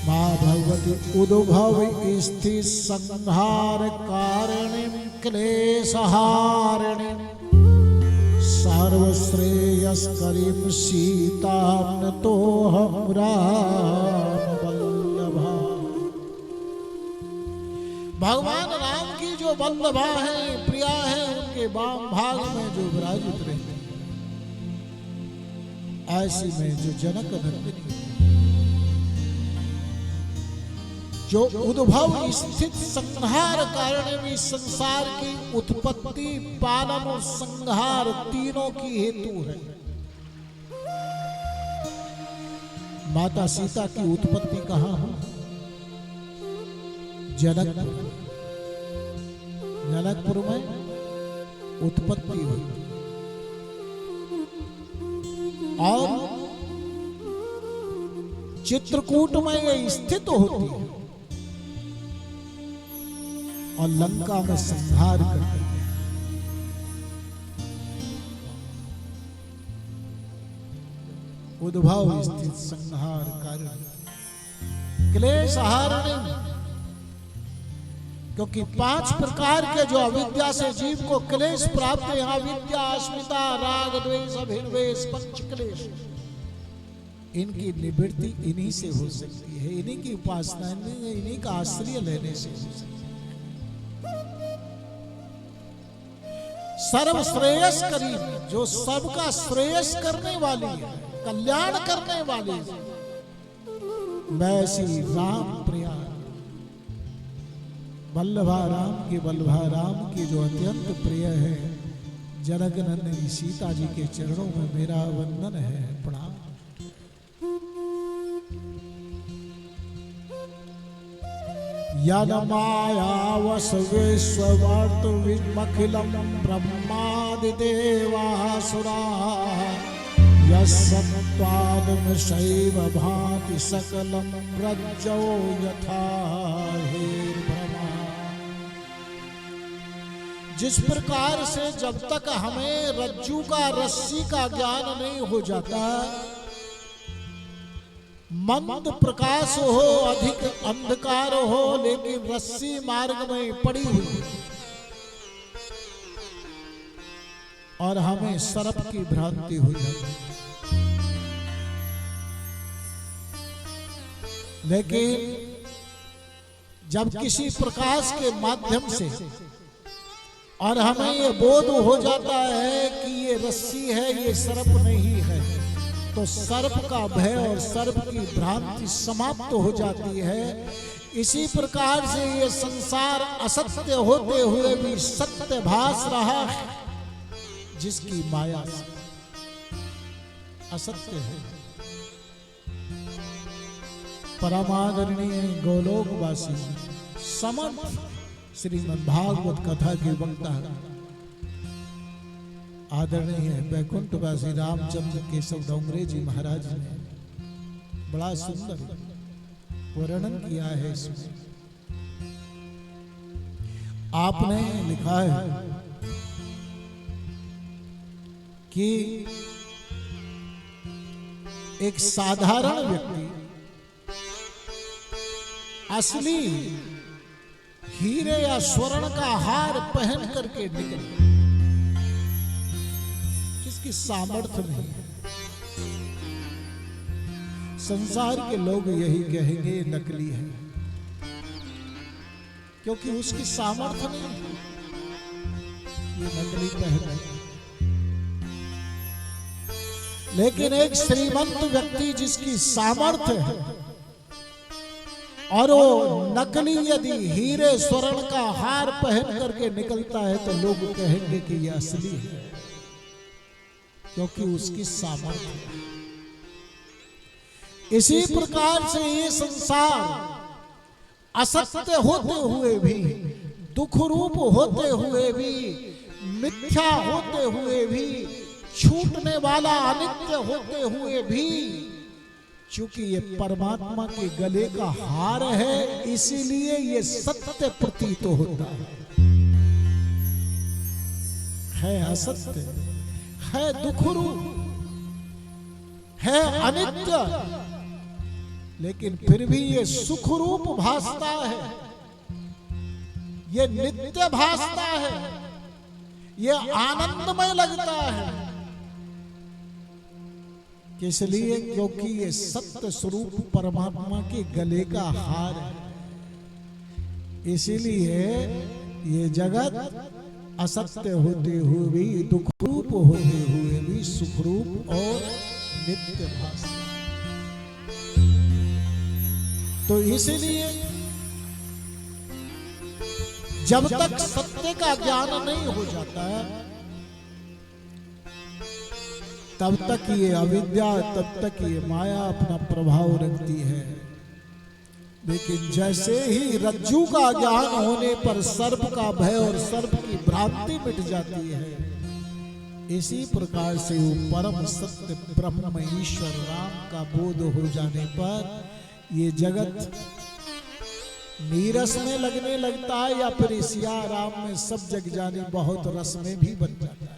S1: मां भगवती उद्भव स्थिति संहार कारणिम क्लेशहारिणीं सर्वश्रेयस्करीं सीतां नतोऽहं राम वल्लभा। भगवान राम की जो वल्लभा है, प्रिया है, उनके वाम भाग में जो विराजित रहती है, ऐसी में जो जनक नंदिनी, जो उद्भव स्थित संहार कारण में संसार की उत्पत्ति, पालन और संहार तीनों की हेतु है। माता सीता की उत्पत्ति कहाँ है? जनकपुर। जनकपुर में उत्पत्ति हुई और चित्रकूट में यह स्थित होती है और लंका में संहार करते हैं। उद्भव स्थित संहार कारण क्लेश हारिणी, क्योंकि 5 प्रकार के जो अविद्या से जीव को क्लेश प्राप्त है, अविद्या, अस्मिता, राग, द्वेष, अभिनिवेश, पंच क्लेश, इनकी निवृत्ति इन्हीं से हो सकती है, इन्हीं की उपासना, इन्हीं का आश्रय लेने से हो सकती है। सर्व श्रेयस करी, जो सबका श्रेयस करने वाली है, कल्याण करने वाली है, वैसी राम प्रिया वल्लभा राम की, वल्लभा राम की जो अत्यंत प्रिय है, जनक नंदिनी सीता जी के चरणों में मेरा वंदन है, प्रणाम। यद मायावश विश्ववर्त विमखिलम ब्रह्मादि देवासुरा यस्सत्त्वादम शैव भाति सकलम रज्जो यथा हेर्भ्रमा। जिस प्रकार से जब तक हमें रज्जू का, रस्सी का ज्ञान नहीं हो जाता, मंद प्रकाश हो, अधिक अंधकार हो, लेकिन रस्सी मार्ग में पड़ी हुई और हमें सर्प की भ्रांति हुई है, लेकिन जब किसी प्रकाश के माध्यम से और हमें ये बोध हो जाता है कि ये रस्सी है, ये सर्प नहीं है, तो सर्प का भय और सर्प की भ्रांति समाप्त हो जाती है। इसी प्रकार से ये संसार असत्य होते हुए भी सत्य भास रहा है, जिसकी माया असत्य है। परमादरणीय गोलोकवासी समर्थ श्रीमद् भागवत कथा के वक्ता आदरणीय बैकुंठवासी रामचंद्र केशव डोंगरे जी महाराज ने बड़ा सुंदर वर्णन किया है। इसमें आपने लिखा है कि एक साधारण व्यक्ति असली हीरे या स्वर्ण का हार पहन करके निकले, जिसकी सामर्थ्य नहीं है। संसार के लोग यही कहेंगे नकली है, क्योंकि उसकी सामर्थ्य नहीं है, ये नकली पहन है। लेकिन एक श्रीमंत व्यक्ति जिसकी सामर्थ्य है, और वो नकली यदि हीरे स्वर्ण का हार पहन करके निकलता है तो लोग कहेंगे कि यह असली है, क्योंकि उसकी सामर्थ्य है। इसी प्रकार से ये संसार असत्य होते हुए भी, दुख रूप होते हुए भी, मिथ्या होते हुए भी, छूटने वाला अनित्य होते हुए भी, चूंकि ये परमात्मा के गले का हार है, इसीलिए ये सत्य प्रतीत होता है असत्य, है दुख रूप, है अनित्य, लेकिन फिर भी ये सुख रूप भासता है, ये नित्य भासता है, ये आनंदमय लगता है। किस लिए? क्योंकि ये सत्य स्वरूप परमात्मा के गले का हार है। इसीलिए ये जगत असत्य होते हुए भी, दुख रूप होते हुए भी सुख रूप और नित्य भासता। तो इसीलिए जब तक सत्य का ज्ञान नहीं हो जाता है, तब तक ये अविद्या, तब तक ये माया अपना प्रभाव रखती है। लेकिन जैसे ही रज्जू का ज्ञान होने पर सर्प का भय और सर्प की भ्रांति मिट जाती है, इसी प्रकार से वो परम सत्य ब्रह्म ईश्वर राम का बोध हो जाने पर ये जगत नीरस में लगने लगता है, या फिर सिया राम में सब जग जाने बहुत रस में भी बन जाता है।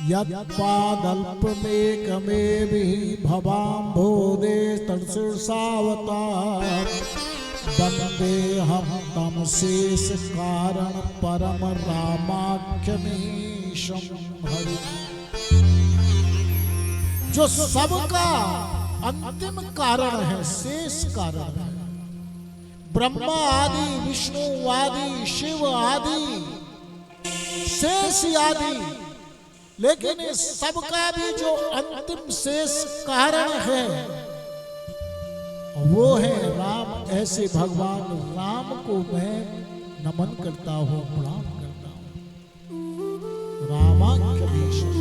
S1: यत्पादल्प में कमे भी भवाम्भोदे तत्सावतार वंदे हम तम शेष कारण परम रामाख्यमीशं हरि। जो सबका अंतिम कारण है, शेष कारण है, ब्रह्मा आदि, विष्णु आदि, शिव आदि, शेष आदि, लेकिन इस सबका भी जो अंतिम शेष कारण है वो है राम। ऐसे भगवान राम को मैं नमन करता हूँ, प्रणाम करता हूँ। रामाख्यमीशं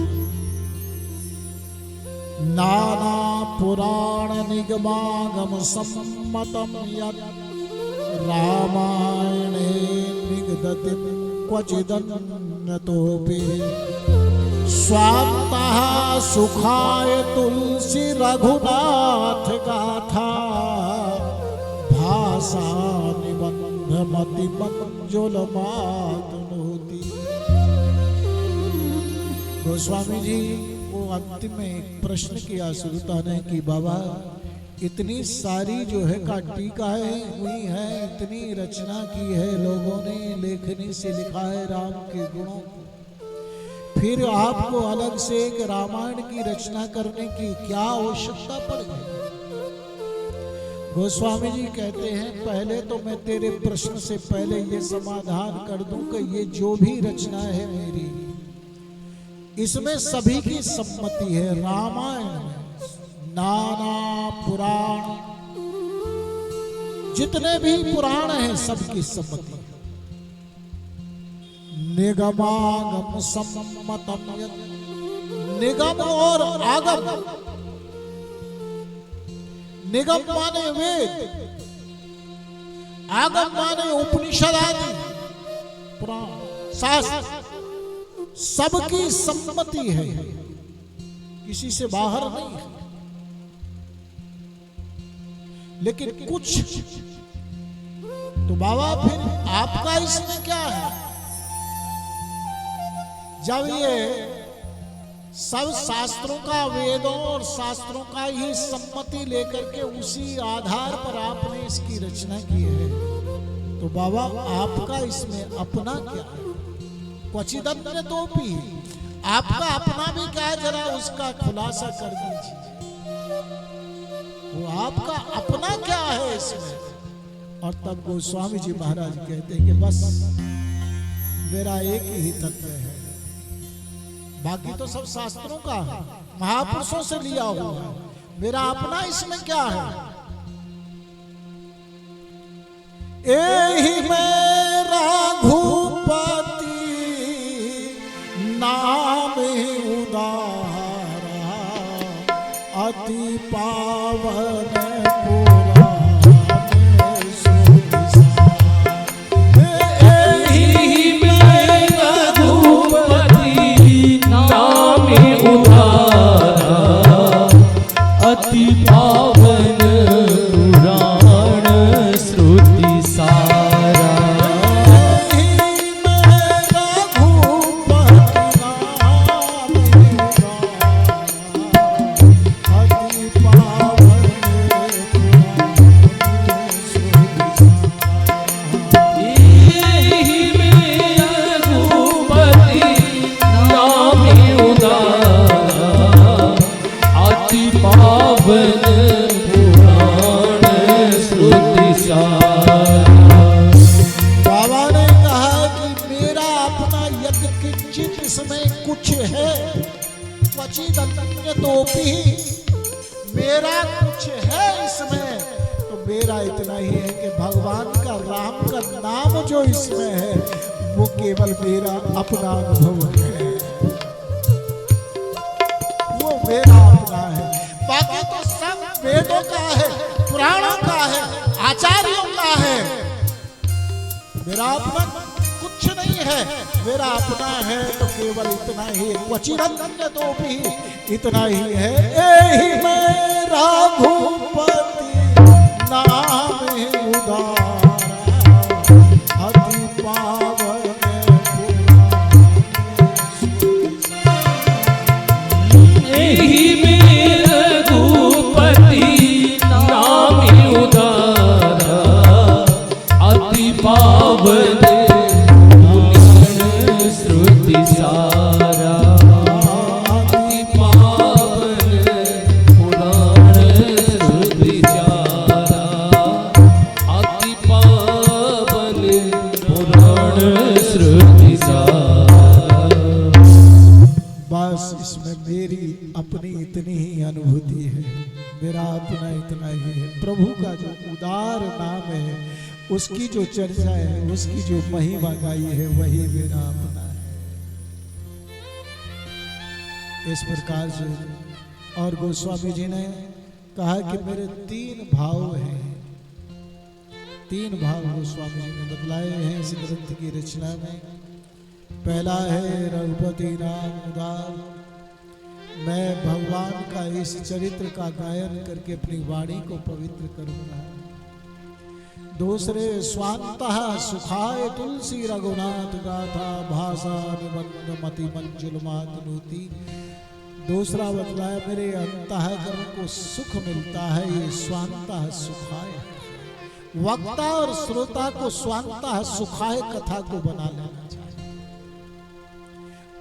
S1: नाना पुराण निगमागम सम्मतम यत् रामायणे निगदति क्वचिदन्यतोऽपि स्वान्तः सुखाय तुलसी रघुनाथ गाथा भाषा निबंध मति मंजुल मातनोति। गोस्वामी जी वो अंतिम में एक प्रश्न किया सुल्तान ने कि बाबा इतनी सारी जो है का टीकाएं हुई है, इतनी रचना की है लोगों ने, लेखनी से लिखा है राम के गुणों को, फिर आपको अलग से एक रामायण की रचना करने की क्या आवश्यकता पड़ गई? गोस्वामी जी कहते हैं पहले तो मैं तेरे प्रश्न से पहले ये समाधान कर दूं कि ये जो भी रचना है मेरी, इसमें सभी की सम्मति है। रामायण में नाना पुराण, जितने भी पुराण हैं सबकी सम्मति है। निगमागम सम्मतम यत्, निगम और आगम, निगम माने वेद, आगम माने उपनिषद आदि पुराण शास्त्र, सबकी सम्मति है, किसी से बाहर नहीं है। लेकिन कुछ तो बाबा फिर आपका इसमें क्या है? जब ये सब शास्त्रों का, वेदों और शास्त्रों का ही सम्मति लेकर के उसी आधार पर आपने इसकी रचना की है, तो बाबा आपका इसमें अपना क्या है? क्वचिदन्य तो भी आपका अपना भी क्या है, जरा उसका खुलासा कर दीजिए। वो आपका अपना क्या है इसमें? और तब गोस्वामी जी महाराज कहते हैं कि बस मेरा एक ही तत्व है, बाकी तो सब शास्त्रों का है, महापुरुषों से लिया हुआ है, मेरा अपना इसमें क्या है? एहि में रघुपति नाम उदारा, अति पावन मेरा कुछ है इसमें, तो मेरा इतना ही है कि भगवान का राम का नाम जो इसमें है वो केवल मेरा अपना अनुभव है, वो मेरा अपना है। बाकी तो सब वेदों का है, पुराणों का है, आचार्यों का है। मेरा अपना कुछ नहीं है, मेरा अपना है तो केवल इतना ही, क्वचिदन्य तो भी इतना ही है। एहि में रघुपति नाम उदारा, अति पावन
S2: एहि में रघुपति नाम उदारा, अति पावन श्रुति सारा, अति पावन पुराण श्रुति सारा, अति पावन पुराण श्रुति सारा।
S1: बस इसमें मेरी अपनी इतनी ही अनुभूति है, मेरा अपना इतना ही है। प्रभु का जो उदार नाम है, उसकी जो चर्चा है, उसकी जो महिमा गाई है, वही मेरा अपना है। इस प्रकार से और गोस्वामी जी ने कहा कि मेरे 3 भाव हैं, 3 भाव गोस्वामी जी ने बतलाए हैं इस ग्रंथ की रचना में। पहला है रघुपति नाम उदार, मैं भगवान का इस चरित्र का गायन करके अपनी वाणी को पवित्र करूंगा। दूसरे स्वांतः सुखाय तुलसी रघुनाथ गाथा, भाषा निबंध मति मंजुल मातनुति। दूसरा बतलाया मेरे अंतःकरण को सुख मिलता है, ये स्वांतः सुखाय, वक्ता और श्रोता को स्वांतः सुखाय कथा को बना लेना चाहिए।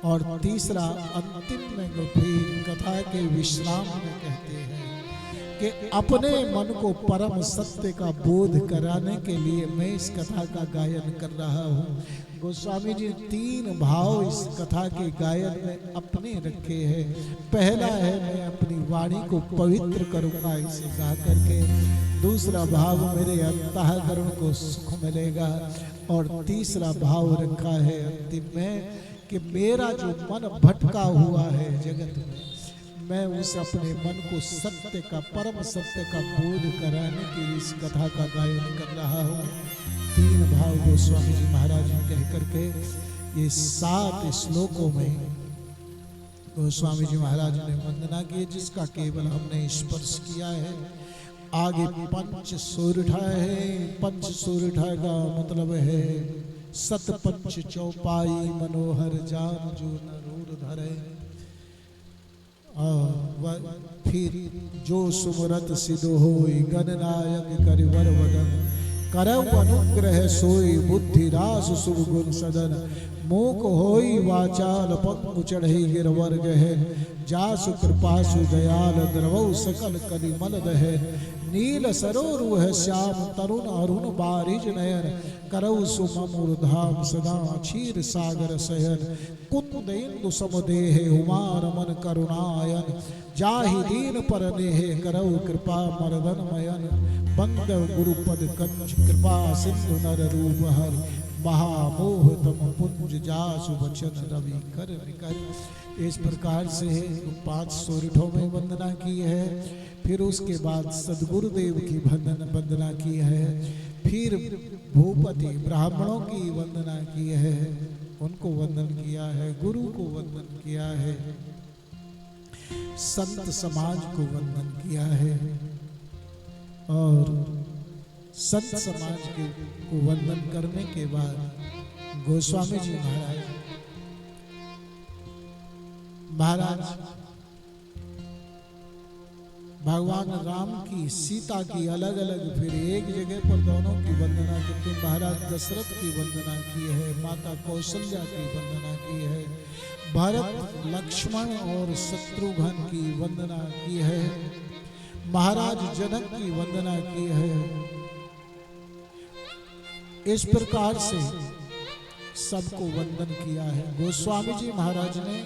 S1: और तीसरा अंतिम में फिर कथा के विश्राम में कहते हैं कि अपने मन को परम सत्य का बोध कराने के लिए मैं इस कथा का गायन कर रहा हूँ। गोस्वामी जी 3 भाव इस कथा के गायन में अपने रखे हैं। पहला है मैं अपनी वाणी को पवित्र करूँगा इसे गा करके। दूसरा भाव मेरे अंतःकरण को सुख मिलेगा। और तीसरा भाव रखा है अंतिम में कि मेरा जो मन भटका हुआ है जगत में, मैं उस अपने मन को सत्य का, परम सत्य का बोध कराने के लिए इस कथा का गायन कर रहा हूँ। 3 भाव गोस्वामी जी महाराज ने कह करके ये 7 श्लोकों में गोस्वामी जी महाराज ने वंदना की, जिसका केवल हमने स्पर्श किया है। आगे पंच सोरठा है। पंच सोरठा का मतलब है सत पंच चौपाई मनोहर जान जो नरूर धरे। फिर जो सुमरत सिद्ध होई गणनायक करिवर वदन, करऊ अनुग्रह सोई बुद्धि रास शुभ गुण सदन। मूक होई वाचाल पंगु चढ़ई गिरवर गहे जासु कृपासु दयाल द्रवौ सकल कलिमल दहे नील सरोरुह श्याम तरुण अरुण बारिज नयन करौ सुममुर धाम सदा क्षीर सागर शयन कुंद इंदु समदेह उमा रमन करुणायन जाहि दीन पर नेह करौ कृपा मर्दन मयन बंद गुरुपद कंज कृपा सिंधु नर रूप हरि महामोह तम पुंज जासु बचन रवि कर निकर। इस प्रकार से 5 सोरठों में वंदना की है। फिर उसके बाद सदगुरुदेव की वंदना की है। फिर भूपति ब्राह्मणों की वंदना की है, उनको वंदन किया है। गुरु को वंदन किया है, संत समाज को वंदन किया है। और संत समाज को वंदन करने के बाद गोस्वामी जी महाराज भगवान राम की सीता की अलग अलग फिर एक जगह पर दोनों की वंदना करते। महाराज दशरथ की वंदना की है, माता कौशल्या की वंदना की है, भरत लक्ष्मण और शत्रुघ्न की वंदना की है, महाराज जनक की वंदना की है। इस प्रकार से सबको वंदन किया है। गोस्वामी जी महाराज ने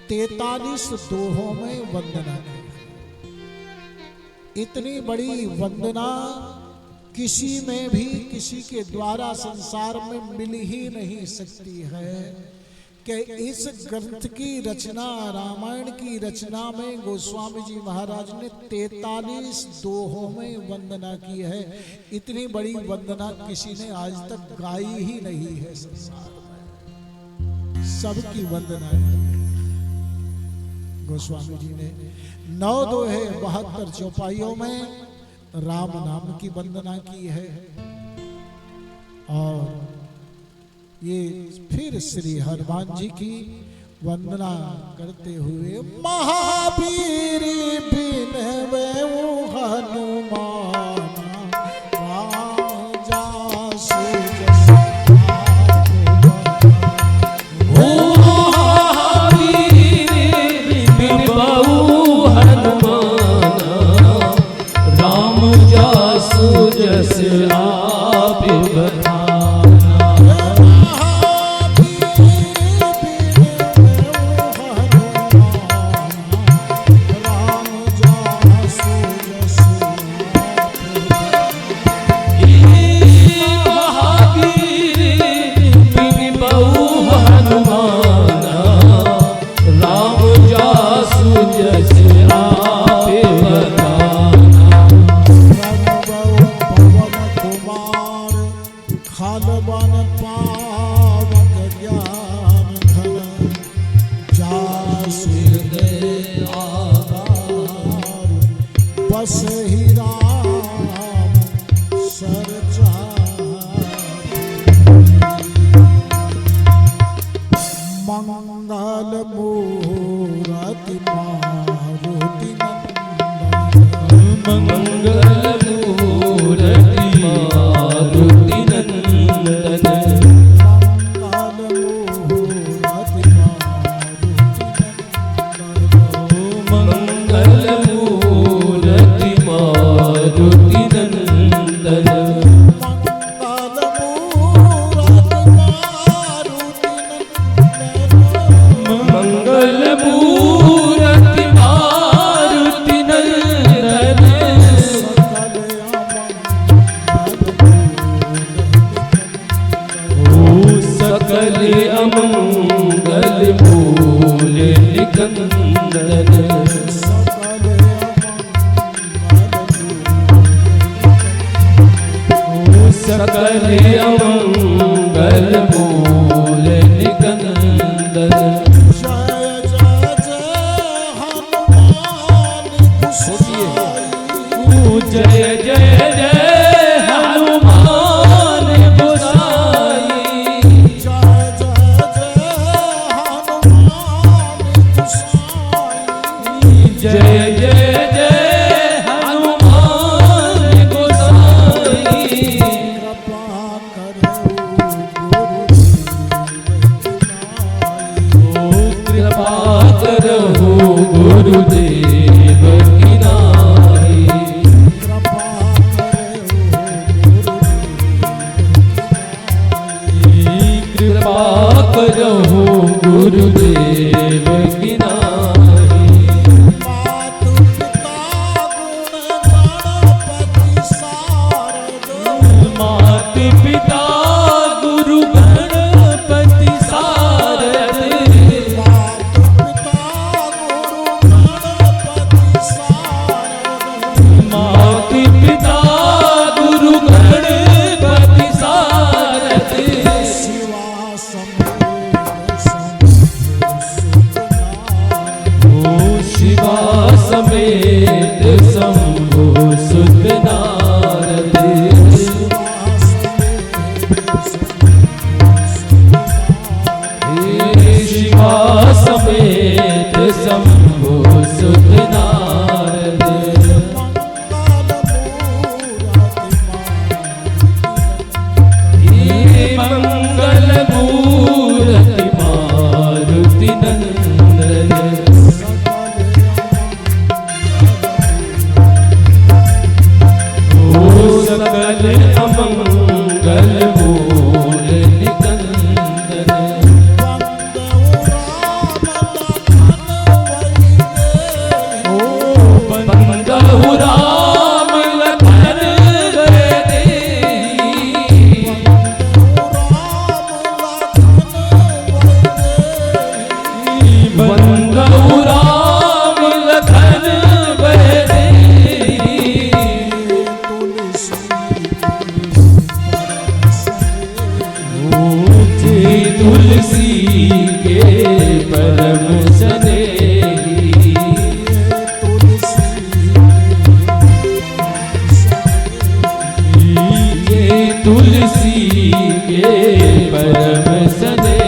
S1: 43 दोहों में वंदना की। इतनी बड़ी वंदना किसी में भी किसी के द्वारा संसार में मिल ही नहीं सकती है कि इस ग्रंथ की रचना, रामायण की रचना में गोस्वामी जी महाराज ने 43 दोहों में वंदना की है। इतनी बड़ी वंदना किसी ने आज तक गाई ही नहीं है संसार में। सबकी वंदना की गोस्वामी जी ने 9 दोहे 72 चौपाइयों में राम नाम की वंदना की है। और ये फिर श्री हनुमान जी की वंदना करते हुए महावीर बिनवे हनुमान राम जासु जस
S2: आप बता। कृपा करहु गुरुदेव की नाई।
S1: कृपा
S2: कृपा करहु गुरुदेव की नाई।
S1: मातु पिता गुण गणपति सारद
S2: मातु पिता गुरु गणपति सारद। शिवा समेत शंभु सुत नारद। शिवा समेत शंभु सुत नारद। मंगल मूर्ति मारुति नंदन। सकल अमंगल मूल निकंदन। बंदहु राम लखन गए देहि। बंदहु राम लखन गए देहि। तुलसी के परम स्नेही। ये तुलसी के परम स्नेही।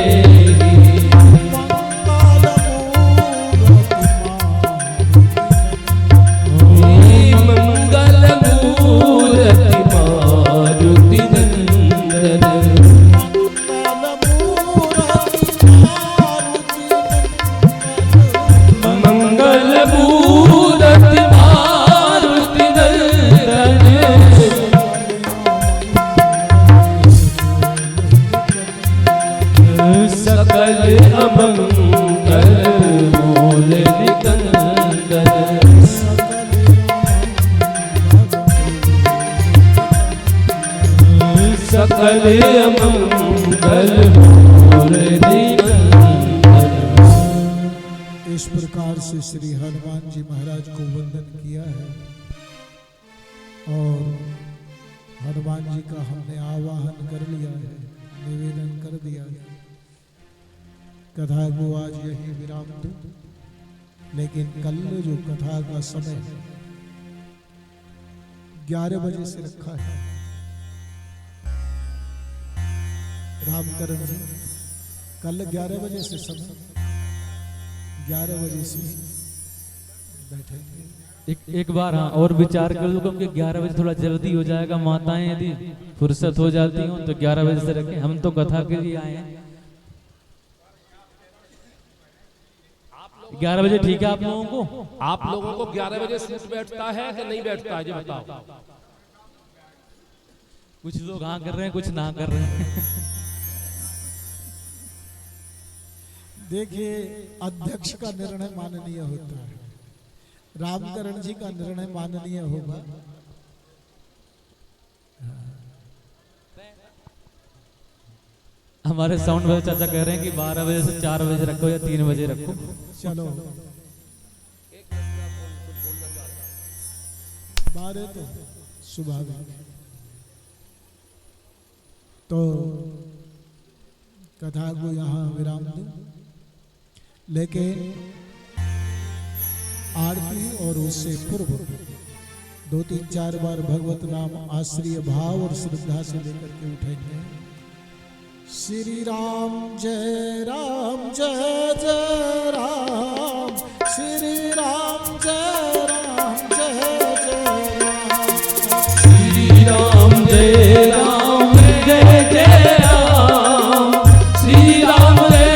S2: मंगल मूर्ति मारुति नंदन। मंगल मूर्ति मारुति नंदन। सकल अमंगल मूल निकंदन। सकल अमंगल मूल निकंदन।
S1: इस प्रकार से श्री हनुमान जी महाराज को वंदन किया है और हनुमान जी का हमने आवाहन कर लिया है, निवेदन कर दिया है। कथा को आज यही विराम दूं, लेकिन कल जो कथा का समय 11 बजे से रखा है। रामकरण जी कल 11 बजे से समय 11 बजे से बैठे।
S2: एक बार हाँ और विचार कर लो, क्योंकि 11 बजे थोड़ा जल्दी हो जाएगा। माताएं यदि फुर्सत हो जाती हो तो 11 बजे से रखें। हम तो कथा के लिए आए हैं। 11 बजे ठीक है आप लोगों को?
S3: आप लोगों को 11 बजे सीट बैठता है कि नहीं बैठता है, ये बताओ।
S2: कुछ लोग हाँ कर रहे हैं, कुछ ना कर रहे हैं।
S1: देखिए, अध्यक्ष का निर्णय माननीय होता है। रामकरण जी का निर्णय माननीय होगा।
S2: हमारे साउंड वाले चाचा कह रहे हैं कि 12 बजे से 4 बजे रखो या 3 बजे रखो।
S1: चलो 12 तो स्वाभाविक। तो कथा को यहाँ विराम दूं, लेकिन आरती और उससे पूर्व 2, 3, 4 बार भगवत नाम आश्रय भाव और श्रद्धा से लेकर के उठेंगे। श्री राम जय जय राम, श्री राम जय जय राम,
S2: श्री राम जय राम जय जय राम, श्री राम जय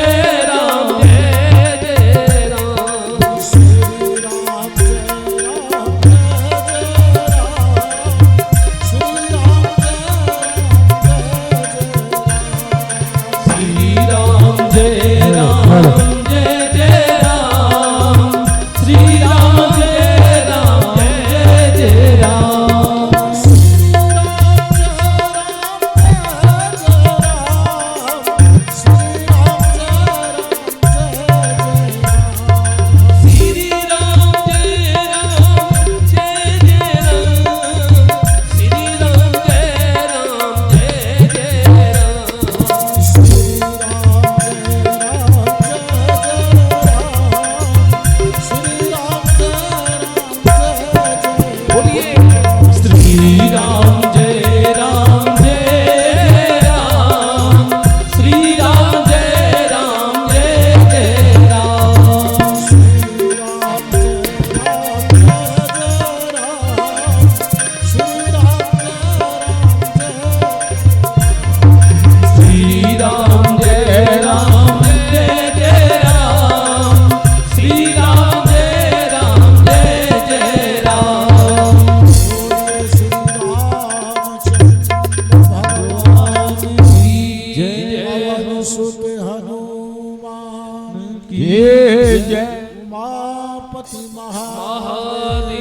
S4: जय।
S1: उमापति
S3: महादेव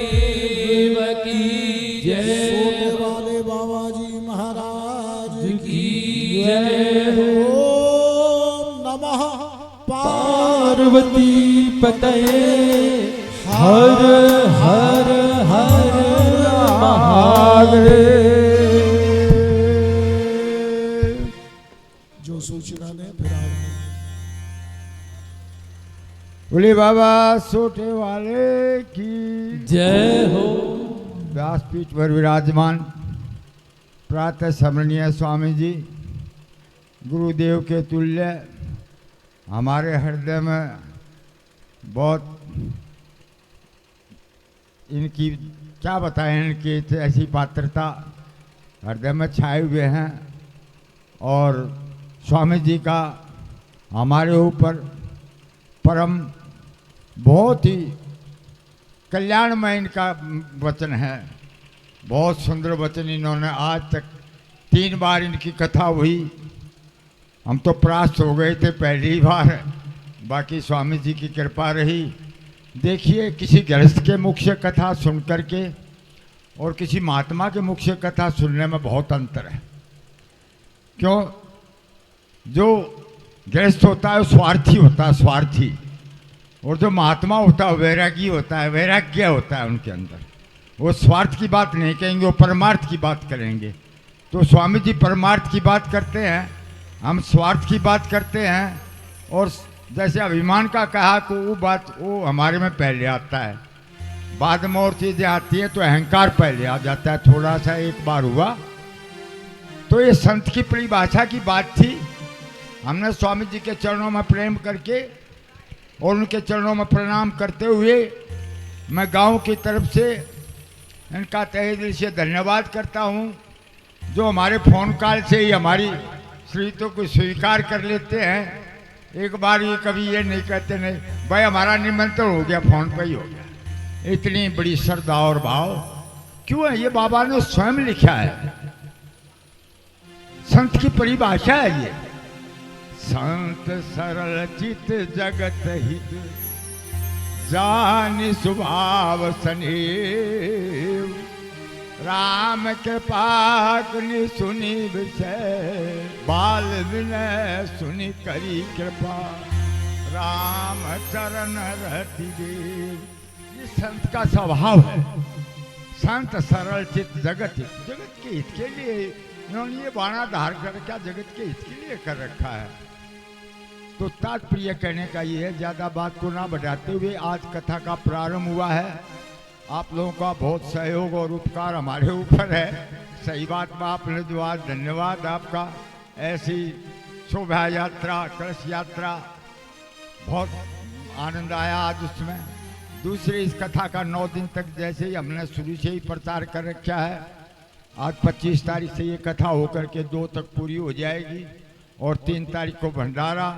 S3: की जय।
S1: सोने वाले बाबा जी महाराज
S3: की जय।
S1: ओम नमः
S2: पार्वती पतये हर हर हर
S4: महादेव।
S1: जो सूचना ने फिर आप
S4: बोले बाबा सोटे वाले की
S2: जय हो।
S4: व्यासपीठ पर विराजमान प्रातः स्मरणीय स्वामी जी, गुरुदेव के तुल्य, हमारे हृदय में बहुत इनकी क्या बताएं, इनकी ऐसी पात्रता हृदय में छाए हुए हैं। और स्वामी जी का हमारे ऊपर परम बहुत ही कल्याणमय इनका वचन है। बहुत सुंदर वचन इन्होंने आज तक 3 बार इनकी कथा हुई। हम तो परास्त हो गए थे पहली बार, बाकी स्वामी जी की कृपा रही। देखिए, किसी गृहस्थ के मुख से कथा सुन करके और किसी महात्मा के मुख से कथा सुनने में बहुत अंतर है। क्यों? जो गृहस्थ होता है स्वार्थी होता है, स्वार्थी। और जो महात्मा होता है वैरागी होता है, वैराग्य होता है उनके अंदर। वो स्वार्थ की बात नहीं कहेंगे, वो परमार्थ की बात करेंगे। तो स्वामी जी परमार्थ की बात करते हैं, हम स्वार्थ की बात करते हैं। और जैसे अभिमान का कहा कि वो बात वो हमारे में पहले आता है, बाद में और चीज़ें आती हैं तो अहंकार पहले आ जाता है। थोड़ा सा एक बार हुआ तो ये संत की परिभाषा की बात थी। हमने स्वामी जी के चरणों में प्रेम करके और उनके चरणों में प्रणाम करते हुए मैं गांव की तरफ से इनका तहे दिल से धन्यवाद करता हूं, जो हमारे फ़ोन कॉल से ही हमारी श्रीतों को स्वीकार कर लेते हैं। एक बार ये कभी ये नहीं कहते नहीं भाई हमारा निमंत्रण हो गया, फ़ोन पे ही हो गया। इतनी बड़ी श्रद्धा और भाव क्यों है? ये बाबा ने स्वयं लिखा है, संत की परिभाषा है ये। संत सरल चित जगत हित जानि स्वभाव सनेव, राम के पाकनि सुनी विषय, बाल विनय सुनी करी कृपा, राम चरण रहती देव। ये संत का स्वभाव है। संत सरल चित जगत हित, जगत के हित के लिए इन्होंने ये बाणा धार कर क्या जगत के हित के लिए कर रखा है। तो तात्पर्य कहने का ये है, ज़्यादा बात को ना बढ़ाते हुए आज कथा का प्रारंभ हुआ है। आप लोगों का बहुत सहयोग और उपकार हमारे ऊपर है। सही बात में आपने जो आज धन्यवाद आपका। ऐसी शोभा यात्रा, कलश यात्रा, बहुत आनंद आया आज उसमें। दूसरी, इस कथा का 9 दिन तक जैसे ही हमने शुरू से ही प्रचार कर रखा है। आज 25 तारीख से ये कथा होकर के 2 तक पूरी हो जाएगी और 3 तारीख को भंडारा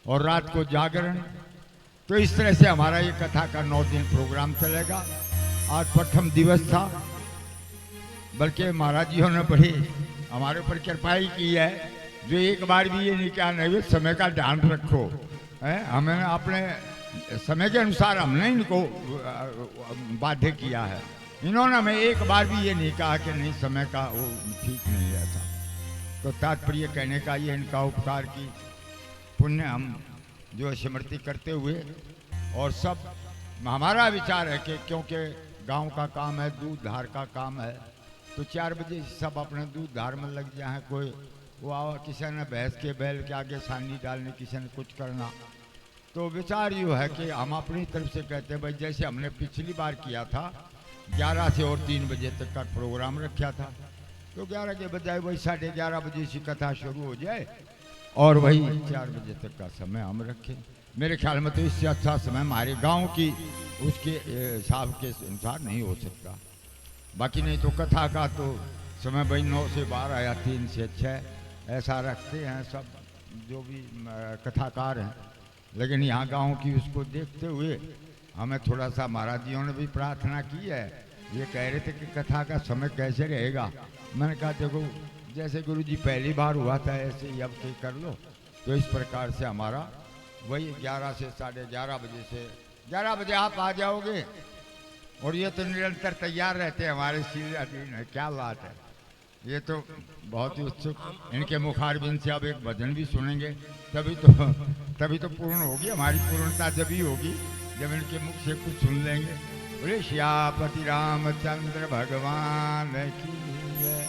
S4: और रात को जागरण। तो इस तरह से हमारा ये कथा का 9 दिन प्रोग्राम चलेगा। आज प्रथम दिवस था, बल्कि महाराज जियों ने बड़ी हमारे ऊपर कृपा ही की है, जो एक बार भी ये नहीं कहा नहीं समय का ध्यान रखो है। हमें अपने समय के अनुसार हमने इनको बाध्य किया है। इन्होंने हमें एक बार भी ये नहीं कहा कि नहीं समय का वो ठीक नहीं रहता। तो तात्पर्य कहने का ये इनका उपकार की पुण्य हम जो स्मृति करते हुए, और सब हमारा विचार है कि क्योंकि गांव का काम है, दूध धार का काम है, तो 4 बजे सब अपने दूध धार में लग जाए। कोई वो किसी ने भैंस के बैल के आगे सानी डालनी, किसी ने कुछ करना। तो विचार यूँ है कि हम अपनी तरफ से कहते हैं भाई, जैसे हमने पिछली बार किया था 11 से और 3 बजे तक का प्रोग्राम रखा था, तो 11 के बजाय वही 11:30 बजे से कथा शुरू हो जाए और वही 4 बजे तक का समय हम रखें। मेरे ख्याल में तो इससे अच्छा समय हमारे गांव की उसके हिसाब के अनुसार नहीं हो सकता। बाकी नहीं तो कथा का तो समय भाई 9 से 12 या 3 से 6 ऐसा रखते हैं सब जो भी कथाकार हैं। लेकिन यहाँ गांव की उसको देखते हुए हमें थोड़ा सा महाराज जियों ने भी प्रार्थना की है। ये कह रहे थे कि कथा का समय कैसे रहेगा। मैंने कहा देखो, जैसे गुरु जी पहली बार हुआ था ऐसे ही अब के कर लो। तो इस प्रकार से हमारा वही 11 से 11:30 बजे से 11 बजे आप आ जाओगे। और ये तो निरंतर तैयार रहते हैं हमारे सीरियल में, क्या बात है। ये तो बहुत ही उत्सुक, इनके मुखारबिंद से अब एक भजन भी सुनेंगे, तभी तो पूर्ण होगी हमारी पूर्णता, जब ही होगी जब इनके मुख से कुछ सुन लेंगे। बोले श्यापति रामचंद्र भगवान की जय,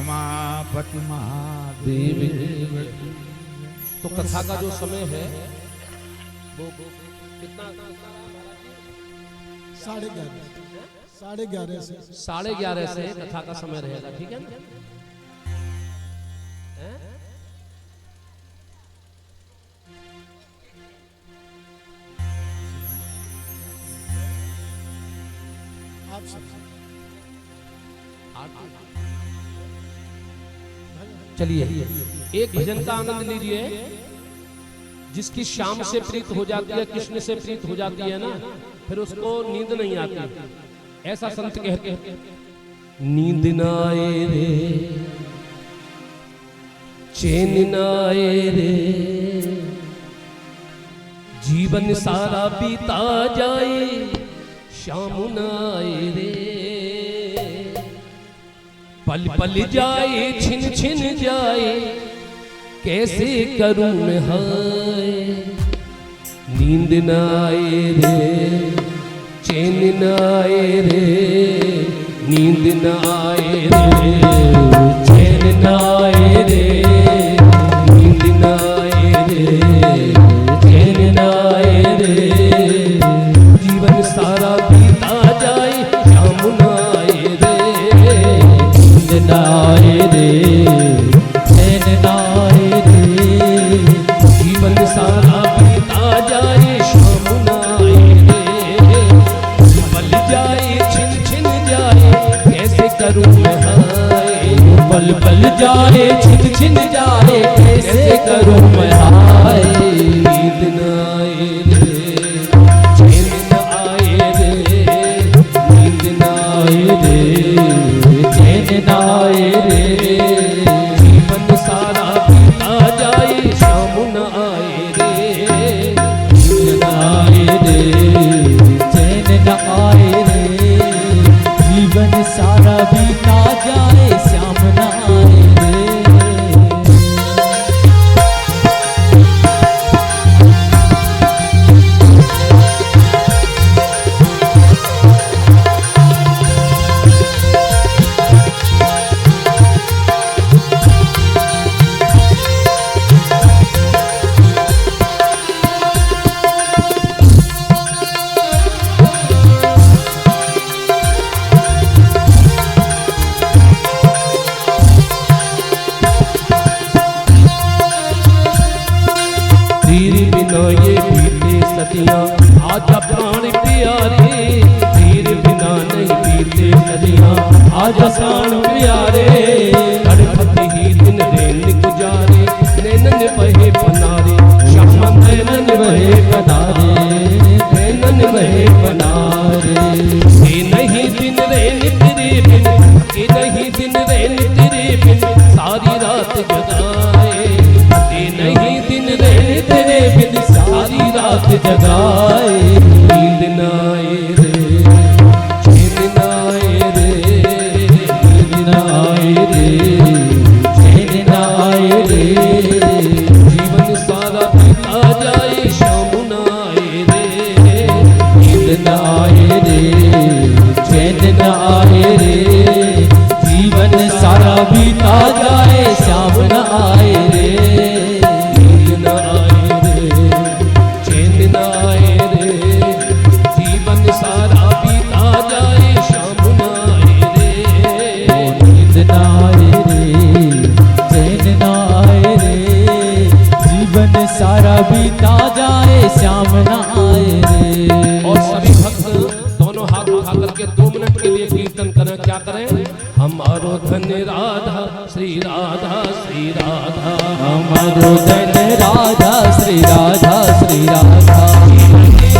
S4: उमापति महादेव की जय।
S3: तो कथा का जो समय है वो कितना?
S1: 11:30 से
S3: 11:30 से कथा का समय रहेगा, ठीक है ना?
S1: आप सब
S3: चलिए एक भजन का आनंद लीजिए। जिसकी शाम से प्रीत हो जाती है, कृष्ण से प्रीत हो जाती है ना, फिर उसको नींद नहीं आती। ऐसा संत कहते हैं, नींद ना आए रे, चैन ना आए रे, जीवन सारा बीता जाए, शाम ना आए रे, पल पल जाए, छिन छिन जाए, कैसे करूं मैं हाय। नींद ना आए रे, चैन ना आए रे, नींद ना आए रे, चैन ना आए रे, नींद ना आए रे, चैन ना आए रे, जीवन सारा बीता जाए, शाम ना आए रे, नींद ना आए रे, चैन ना आए रे, जीवन सारा बीता जाए, शाम ना आए रे, पल जाए, छिन छिन जाए, कैसे करूं मैं हाय। पल पल जाए, छिन छिन जाए, कैसे करूं मैं हाय। नींद ना आए रे, चैन ना आए रे, नींद ना आए रे, चैन ना आए रे, जीवन सारा बीता जाए, शाम ना आए रे, नींद ना आए रे,
S2: चैन न आए रे, जीवन सारा बीता जाए, श्याम न आए रे।
S3: तेरे बिना ये बीते सदियां, आजा प्राण प्यारे, तेरे बिना नहीं बीते सदियां, आजा प्राण प्यारे, तड़पते ही दिन रैन गुजारे, नैनन बहे पनारे, श्याम नैनन बहे पनारे, नैनन बहे पनारे। ये नहीं दिन रैन तेरे बिन, ये नहीं दिन रैन तेरे बिन, सारी रात जगाए। ये नहीं दिन रैन तेरे बिन, सारी रात जगाए। नींद ना आए रे, चैन ना आए रे, नींद ना आए रे, चैन ना आए रे, जीवन सारा बीता जाए, शाम ना आए रे, नींद ना आए रे, चैन ना आए रे, जीवन सारा बीता जाए, श्याम न आए रे, नींद न आए रे, चैन न आए रे, जीवन सारा बीता जाए, शाम न आए रे,
S2: नींद न आए रे, चैन न आए रे, जीवन सारा बीता जाए, श्याम न आए रे।
S3: और सभी भक्त दोनों हाथ उठा करके 2 मिनट के लिए कीर्तन करें। क्या करें? हमारो धन राधा श्री राधा श्री राधा,
S2: हमारो धन राधा श्री राधा श्री राधा,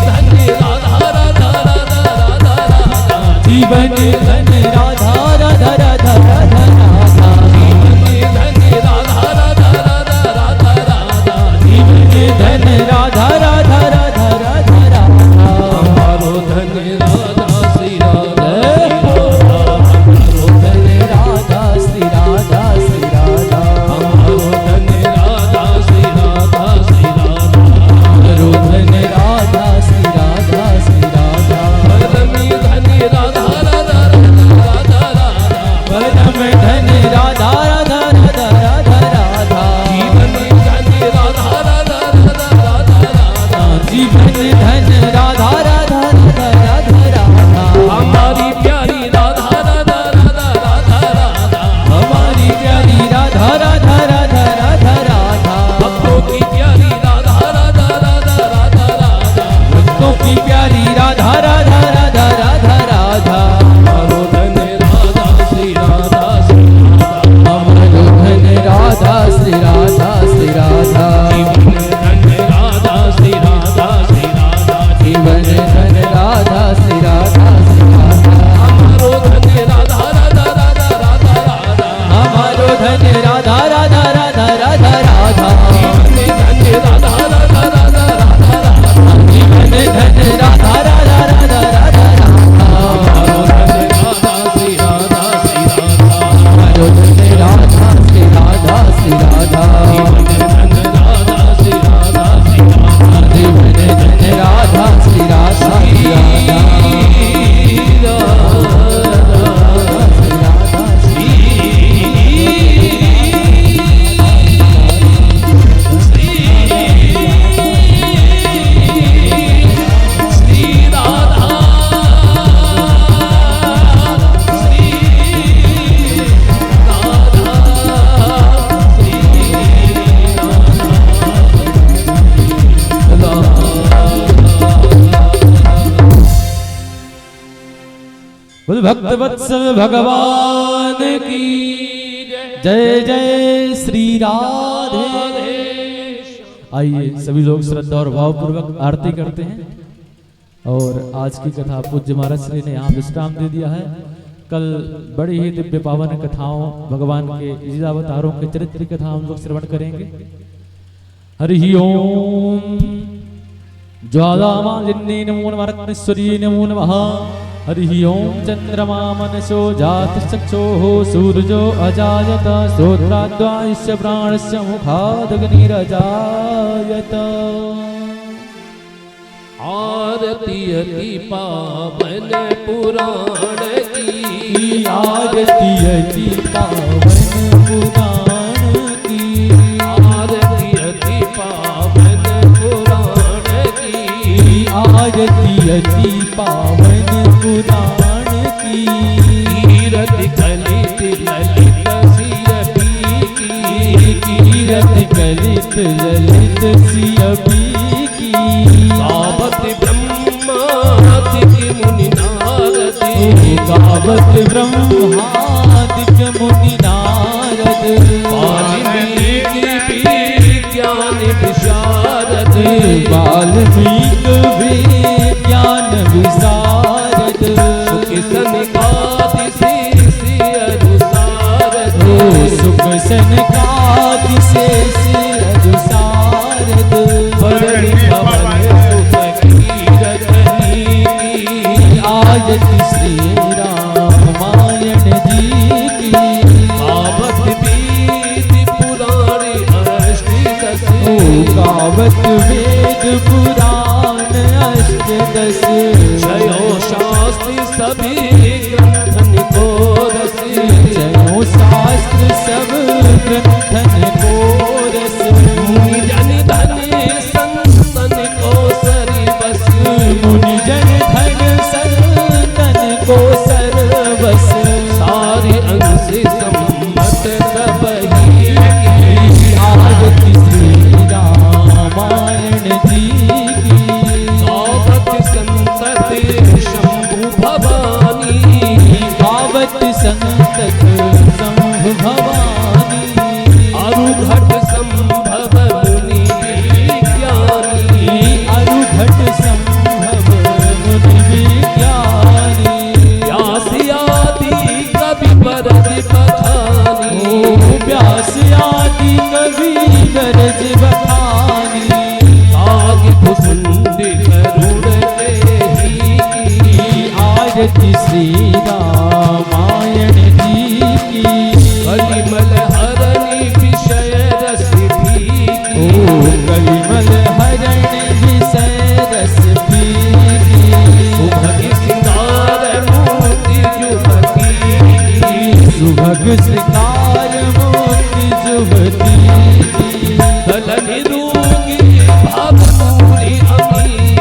S3: धन राधा राधा राधा राधा राधा,
S2: जीवन धन राधा राधा राधा राधा राधा,
S3: धन राधा राधा राधा राधा राधा,
S2: जीवन धन राधा धन धन राधा राधा राधा राधा राधा
S3: हमारी प्यारी राधा राधा राधा राधा राधा
S2: हमारी प्यारी राधा राधा राधा राधा राधा
S3: भक्तों की प्यारी राधा राधा राधा राधा राधा
S2: भक्तों की प्यारी राधा राधा राधा राधा राधा
S3: हमारो धन राधा श्री राधा श्री राधा
S2: हमारो धन राधा श्री राधा श्री राधा
S3: जीवन धन राधा श्री राधा श्री राधा
S2: जीवन धन राधा श्री राधा श्री राधा
S3: हमारो धन राधा राधा राधा राधा राधा
S2: हमारो धन राधा राधा राधा राधा राधा
S3: जीवन धन राधा राधा राधा राधा राधा
S2: जीवन धन राधा राधा राधा राधा राधा
S3: हमारो धन राधा श्री राधा श्री राधा
S2: हमारो धन राधा श्री राधा श्री राधा
S3: जीवन धन राधा श्री राधा श्री राधा
S2: जीवन धन राधा श्री राधा श्री राधा बोल भक्त वत्सल भगवान की जय जय श्री राधे। आइए सभी लोग श्रद्धा और भावपूर्वक आरती करते हैं। और आज की कथा पूज्य महाराज श्री ने यहाँ विश्राम दे दिया है। कल बड़ी ही दिव्य पावन कथाओं भगवान के लीलावतारों के चरित्र की कथा हम लोग श्रवण करेंगे। हरि ओम ज्वालामालिन्ये नमो नमः रत्नेश्वर्ये नमो नमः। हरि ओम चंद्रमा मनसो जातश्चक्षुः सूर्यो अजायत श्रोत्राद्वायस्य प्राणस्य मुखादग्निरजायत।
S3: आरती अति पावन पुराण की
S2: आरती अति पावन पुराण की
S3: आरती अति पावन पुराण की
S2: आरती अति पावन पुराण की
S3: कीरत कलित ललित सियपी की
S2: कीरत कलित ललित सियपी की
S3: गावत ब्रह्मादिक मुनि नारद
S2: गावत ब्रह्मादिक मुनि नारद
S3: वाल्मीकि विज्ञान विशारद
S2: वाल्मीकि विज्ञान विशारद
S3: सुख सनकादि शिष्य अनुसारद
S2: सुख सनकादि शेष अनुसारद
S3: बरनि भवन सुख कीरत नीति
S2: आयति श्री रामायण जी की
S3: गावत वेद पुराण अष्टदश
S2: गावत वेद पुराण अष्टदश
S3: क्षयो शास्त्र सभी ग्रंथन को रस
S2: जयो शास्त्र सब ग्रंथन को रस
S3: मुनि जन धन संतन को सरि बस
S2: मुनि जन धन संतन को सर्वस
S3: सारे अंश सम्मत सबही
S2: आरती श्री रामायण जी की
S3: गावत संतति शंभु भवानी
S2: गावत संतत शंभु भवानी
S3: अरुघट संभव मुनि विज्ञानी
S2: अरुघट संभव मुनि विज्ञानी
S3: व्यास आदि कवि बरज बखानी
S2: व्यास आदि कवि गरज बखानी
S3: आग भुसुंड करुण देही की
S2: आरती श्री रामायण जी की
S3: कलिमल हरनि विषय रस भीगी
S2: कलिमल हरण विषय रस पीगी
S3: सुभग सिंगार मोती जुबती
S2: सुभग श्रृंगार मोती जुबती
S3: दल निरूगी भाव पूरी अमी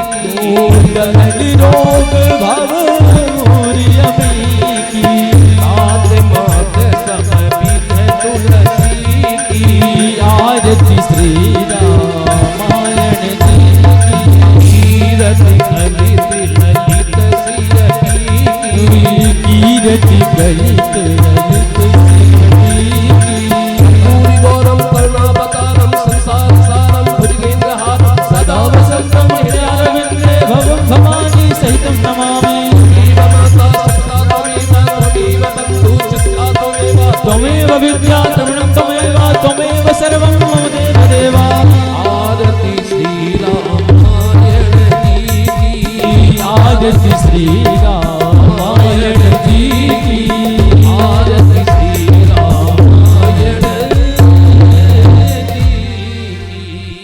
S2: आरती श्री रामायण जी की,
S3: आरती श्री रामायण जी की।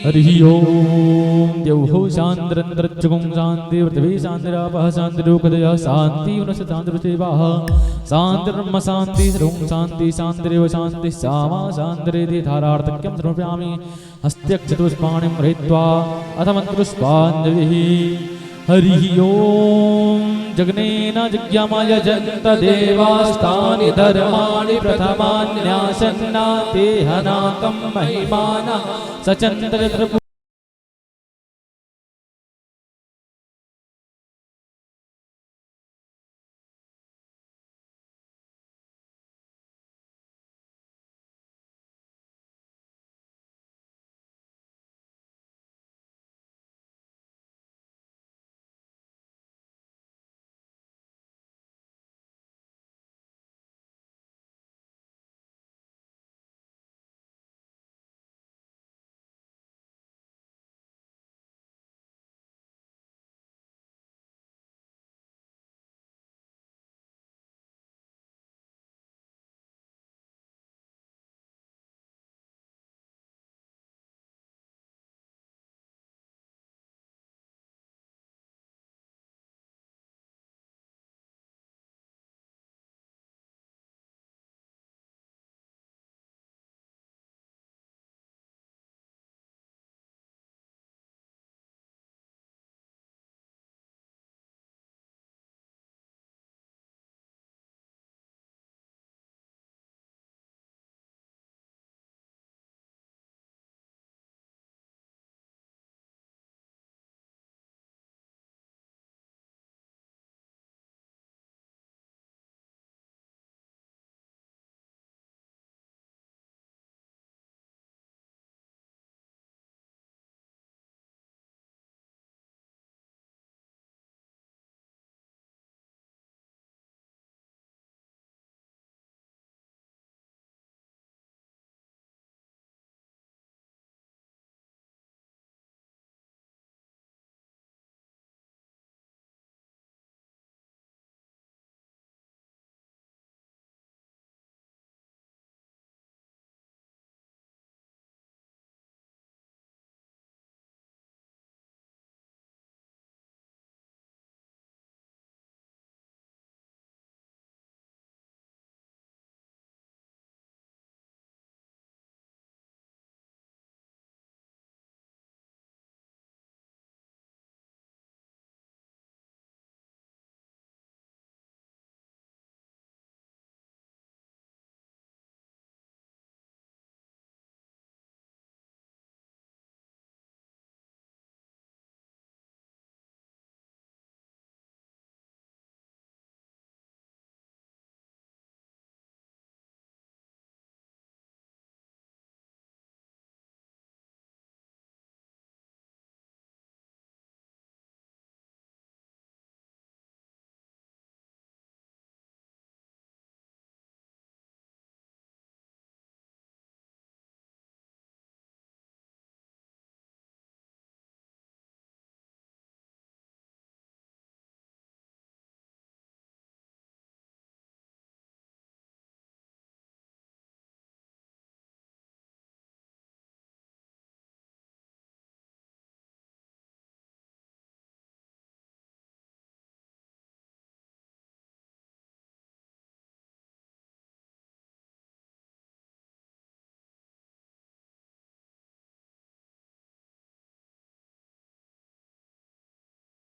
S2: हरि ओम। देवो शांतिरंतरिक्षं शांति पृथ्वी शांतिरापः शांतिरोषधयः शांति वनस्पतयः शांतिरुचेवाः शांतिर्ब्रह्म शांति सर्वं शांति शांतिरेव शांति सामा शांतिरेति धारार्थक्यं समर्पयामि। हस्त्यक्षतुष्पाणिं गृहीत्वा अथ मन्त्रपुष्पाञ्जलिः। हरि ओम। जगनेन जज्ञामाय जगत देवास्तानि धर्माणि प्रथमान्यासन्ना ते हनाकं महिमाना सचन्द्र